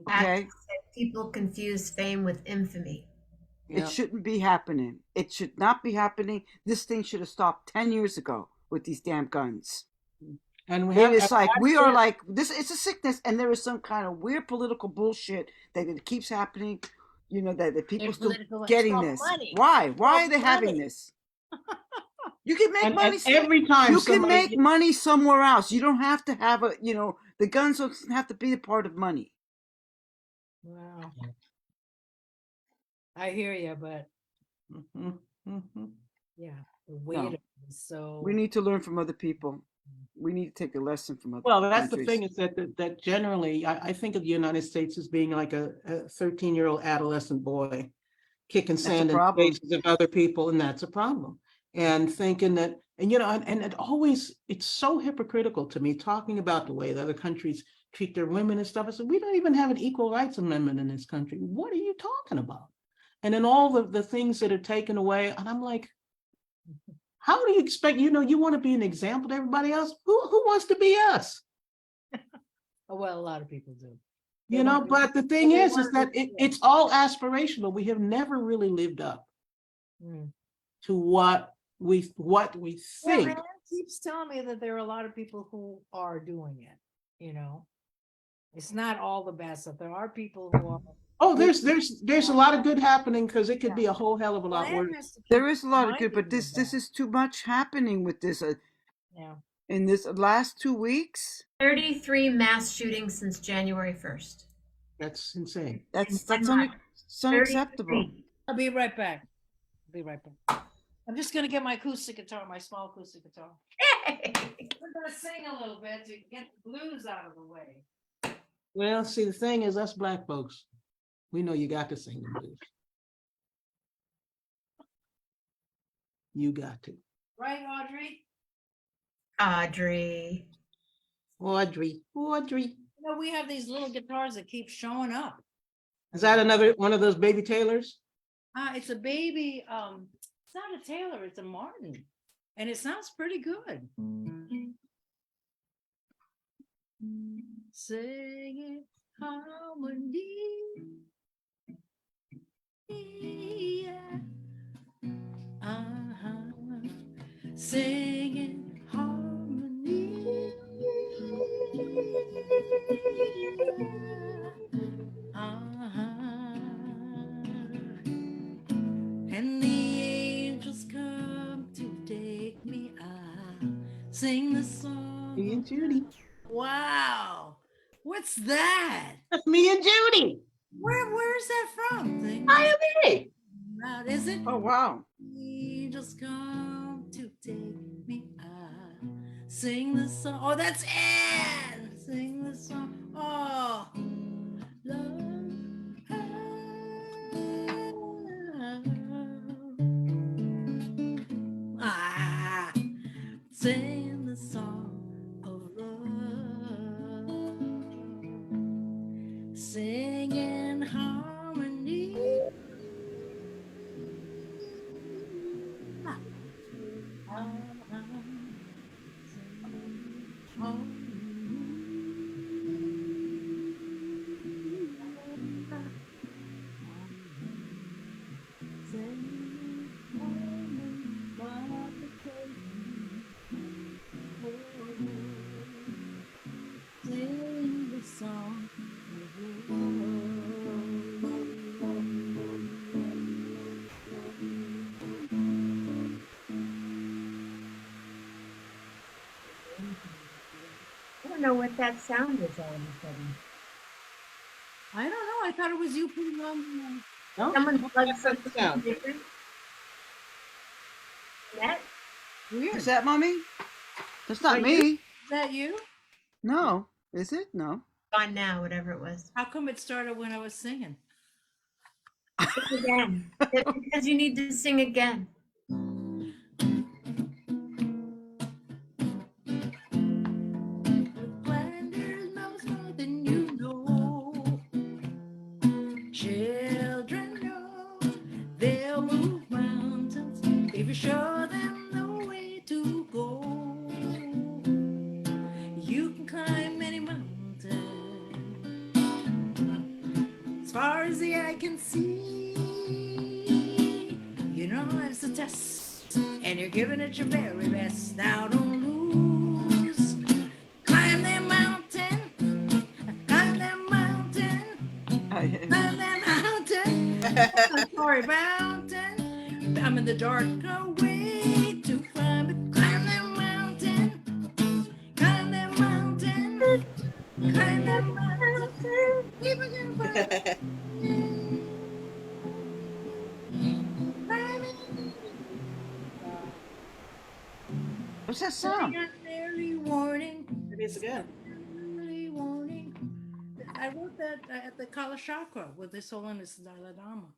Actors Okay? say people confuse fame with infamy. It Yeah. shouldn't be happening. It should not be happening. This thing should have stopped 10 years ago with these damn guns. And we It have, is like we are like this. It's a sickness, and there is some kind of weird political bullshit that it keeps happening. You know that people They're still political, it's getting called this. money. Why? It's Why called are they having money. this? You can make money. and every time You can make somebody, money somewhere else. You don't have to have a. You know, the guns don't have to be a part of money. Wow. I hear you, but Mhm, mhm. yeah, the weight No, of it is so. we need to learn from other people. We need to take a lesson from other Well, that's the countries. thing is that generally, I think of the United States as being like a 13-year-old adolescent boy kicking That's a sand in the problem. faces of other people, and that's a problem. And thinking that, and it always, it's so hypocritical to me talking about the way that other countries treat their women and stuff. I said, we don't even have an equal rights amendment in this country. What are you talking about? And then all the things that are taken away, and I'm like, how do you expect, you want to be an example to everybody else? Who wants to be us? Oh, well, a lot of people do. They want to be, But the thing they is want to that be. it's all aspirational. We have never really lived up Mm. to what we Well, think. Anne keeps telling me that there are a lot of people who are doing it. You know, it's not all the best. That there are people who are. Oh, there's a lot of good happening because it could be a whole hell of a Well, lot Anne worse. has to keep There is a lot of good, reminding but me this of this that. is too much happening with this Yeah. in this last 2 weeks. 33 mass shootings since January 1st. That's insane. That's In 10 that's months. it's unacceptable. 33. I'll be right back. I'll be right back. I'm just gonna get my acoustic guitar, my small acoustic guitar. Hey! We're gonna sing a little bit to get the blues out of the way. Well, see, the thing is, us black folks, we know you got to sing the blues. You got to. Right, Audrey? Audrey. Audrey. You know, we have these little guitars that keep showing up. Is that another one of those baby Taylors? It's a baby, it's not a Taylor, it's a Martin. And it sounds pretty good. Singing harmony. Yeah. Singing harmony. And the angels come to take me out. Sing the song. Me and Judy. Wow. What's that? That's me and Judy. Where's that from? Sing I am me. out. Is it? Oh wow. Angels come to take me out. Sing the song. Oh, that's Anne. Sing the song. Oh, love. sing the song of love, sing in harmony. Sing the song of I don't know what that sound is all of a sudden. I don't know. I thought it was you putting on. No? Someone plugged That's the something sound. different. Annette? Weird. Is that mommy? That's not Are me. you? Is that you? No. Is it? No. Gone now, whatever it was. How come it started when I was singing? Sing again. Because you need to sing again. Flanders knows more than you know. Children know they'll move mountains if you show them the way to go. You can climb any mountain as far as the eye can see. You know life's a test, and you're giving it your very best. Now don't lose. Climb that mountain, climb that mountain, climb that mountain. I'm sorry, mountain. I'm in the dark, no way to climb it. Climb that mountain, climb that mountain, climb that mountain. Keep it going. What's that sound? Early warning. It is again. Early warning. I wrote that at the Kalashakra with His Holiness Dalai Lama.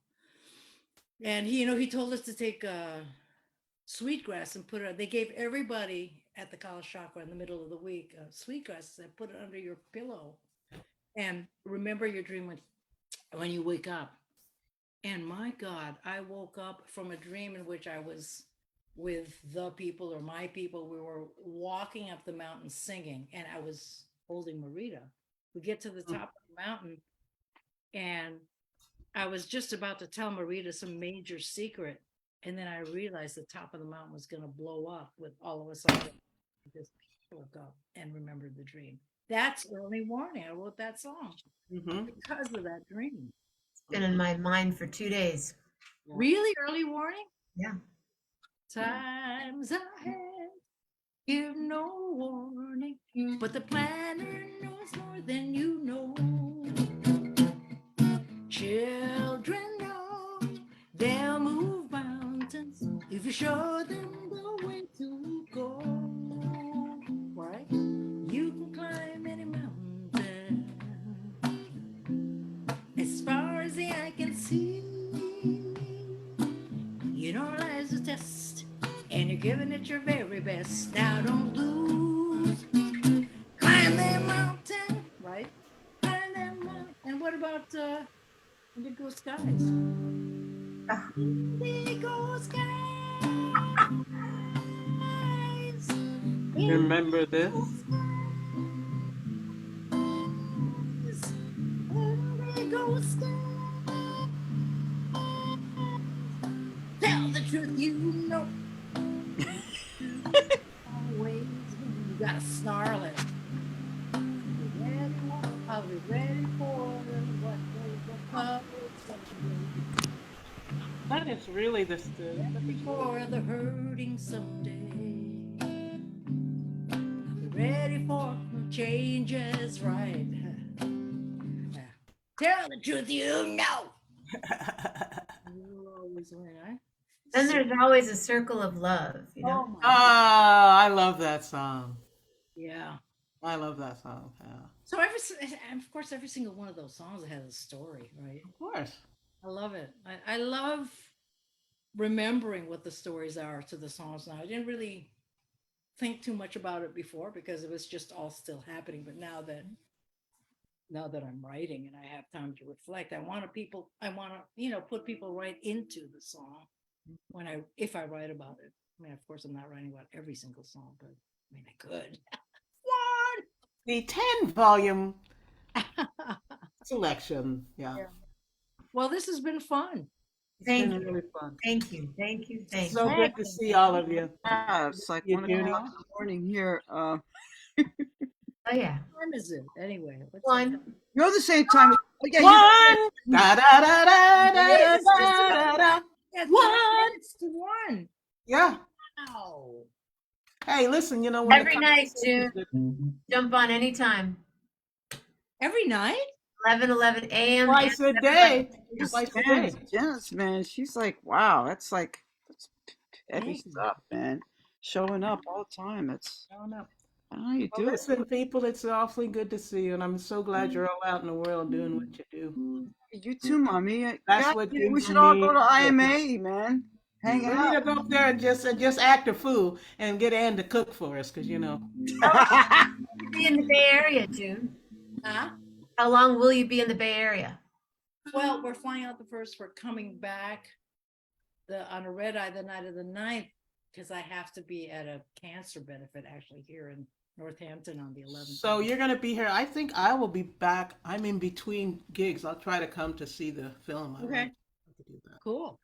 And he, he told us to take sweetgrass and put it. They gave everybody at the Kalashakra in the middle of the week sweetgrass and put it under your pillow. And remember your dream when you wake up. And my God, I woke up from a dream in which I was with the people or my people. We were walking up the mountain singing, and I was holding Marita. We get to the top of the mountain, and I was just about to tell Marita some major secret. And then I realized the top of the mountain was going to blow up with all of us. Just woke up and remembered the dream. That's early warning. I wrote that song because of that dream. Been in my mind for 2 days. Really early warning? Yeah. Times ahead give no warning, but the planner knows more than you know. Children know they'll move mountains if you show them the way to go. Right? You can climb any mountain as far as the eye can see. You know life's a test, and you're giving it your very best. Now don't lose. Climb that mountain, right? Climb that mountain. And what about Indigo Skies? Indigo Skies. Remember this? Indigo Skies. Tell the truth, you know. Always you gotta snarl it. I'll be ready for what will come. That is really the For the hurting someday. I'll be ready for changes, right? Tell the truth, you know. You'll always win, right? Then there's always a circle of love, you know? Oh my I love that song. Yeah. I love that song. Yeah. So of course, every single one of those songs has a story, right? Of course. I love it. I love remembering what the stories are to the songs now. I didn't really think too much about it before because it was just all still happening. But now that I'm writing and I have time to reflect, I want to put people right into the song if I write about it. I mean, of course, I'm not writing about every single song, but I mean, I could. The 10-volume One. selection. Yeah. Yeah. Well, this has been fun. It's Thank been you. really fun. Thank you. Thank you. Thank So you. good to see all of you. Yeah, it's like You, 1 Judy. o'clock in the morning here. Oh yeah. What time is it anyway? What's One. You're the same time. Yeah, One. Da da da da da It is just da da da. Yeah, One. it's to one. Yeah. Wow. Hey, listen, you know when Every night, June. Jump on anytime. Every night? 11 a.m. twice a and day. Just Twice a man, day. Janice, man, she's like, wow, that's heavy Thank you. stuff, man. Showing up all the time. It's I don't know. I don't know how you Well, do it. listen, people, it's awfully good to see you, and I'm so glad you're all out in the world doing what you do. You too, mommy. That's God, what we gives should all me go to hope. IMA, man. Hang We need out. to go up there and just act a fool and get Ann to cook for us, because you'll be in the Bay Area, June. Huh? How long will you be in the Bay Area? Well, we're flying out the first. We're coming back on a red eye the night of the 9th because I have to be at a cancer benefit actually here in Northampton on the 11th. So you're going to be here. I think I will be back. I'm in between gigs. I'll try to come to see the film. I Okay. like to do that. Cool.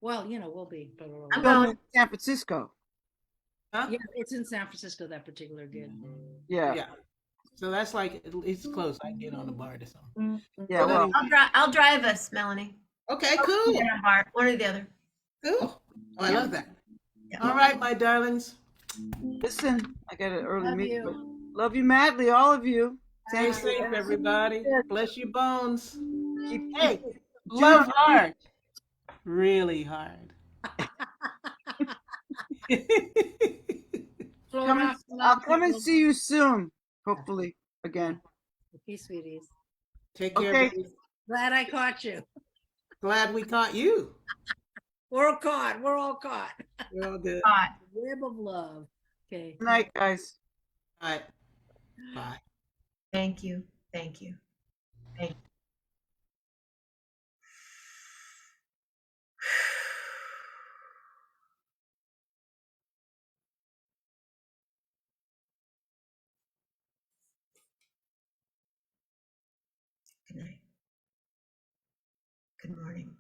Well, we'll be. But I'm Film going. in San Francisco. Huh? yeah, it's in San Francisco, that particular gig. Yeah. Yeah. So that's like, it's close. I can get on the bar or something. Yeah. Well, I'll drive us, Melanie. Okay, cool. Yeah, Bart, one or the other. Cool. Oh, I love that. Yeah. All right, my darlings. listen, I got an early Love meeting. you. But love you madly, all of you. Stay safe, everybody. Bless your bones. Keep Hey, doing love hard. really hard. I'll come and see you soon, hopefully again. Okay, sweeties. Take care, Okay. baby. Glad I caught you. Glad we caught you. We're all caught. We're all caught. We're all good. Bye. Web of love. Okay. Good night, guys. All right. Bye. Thank you. Thank you. Thank you. Good night. Good morning.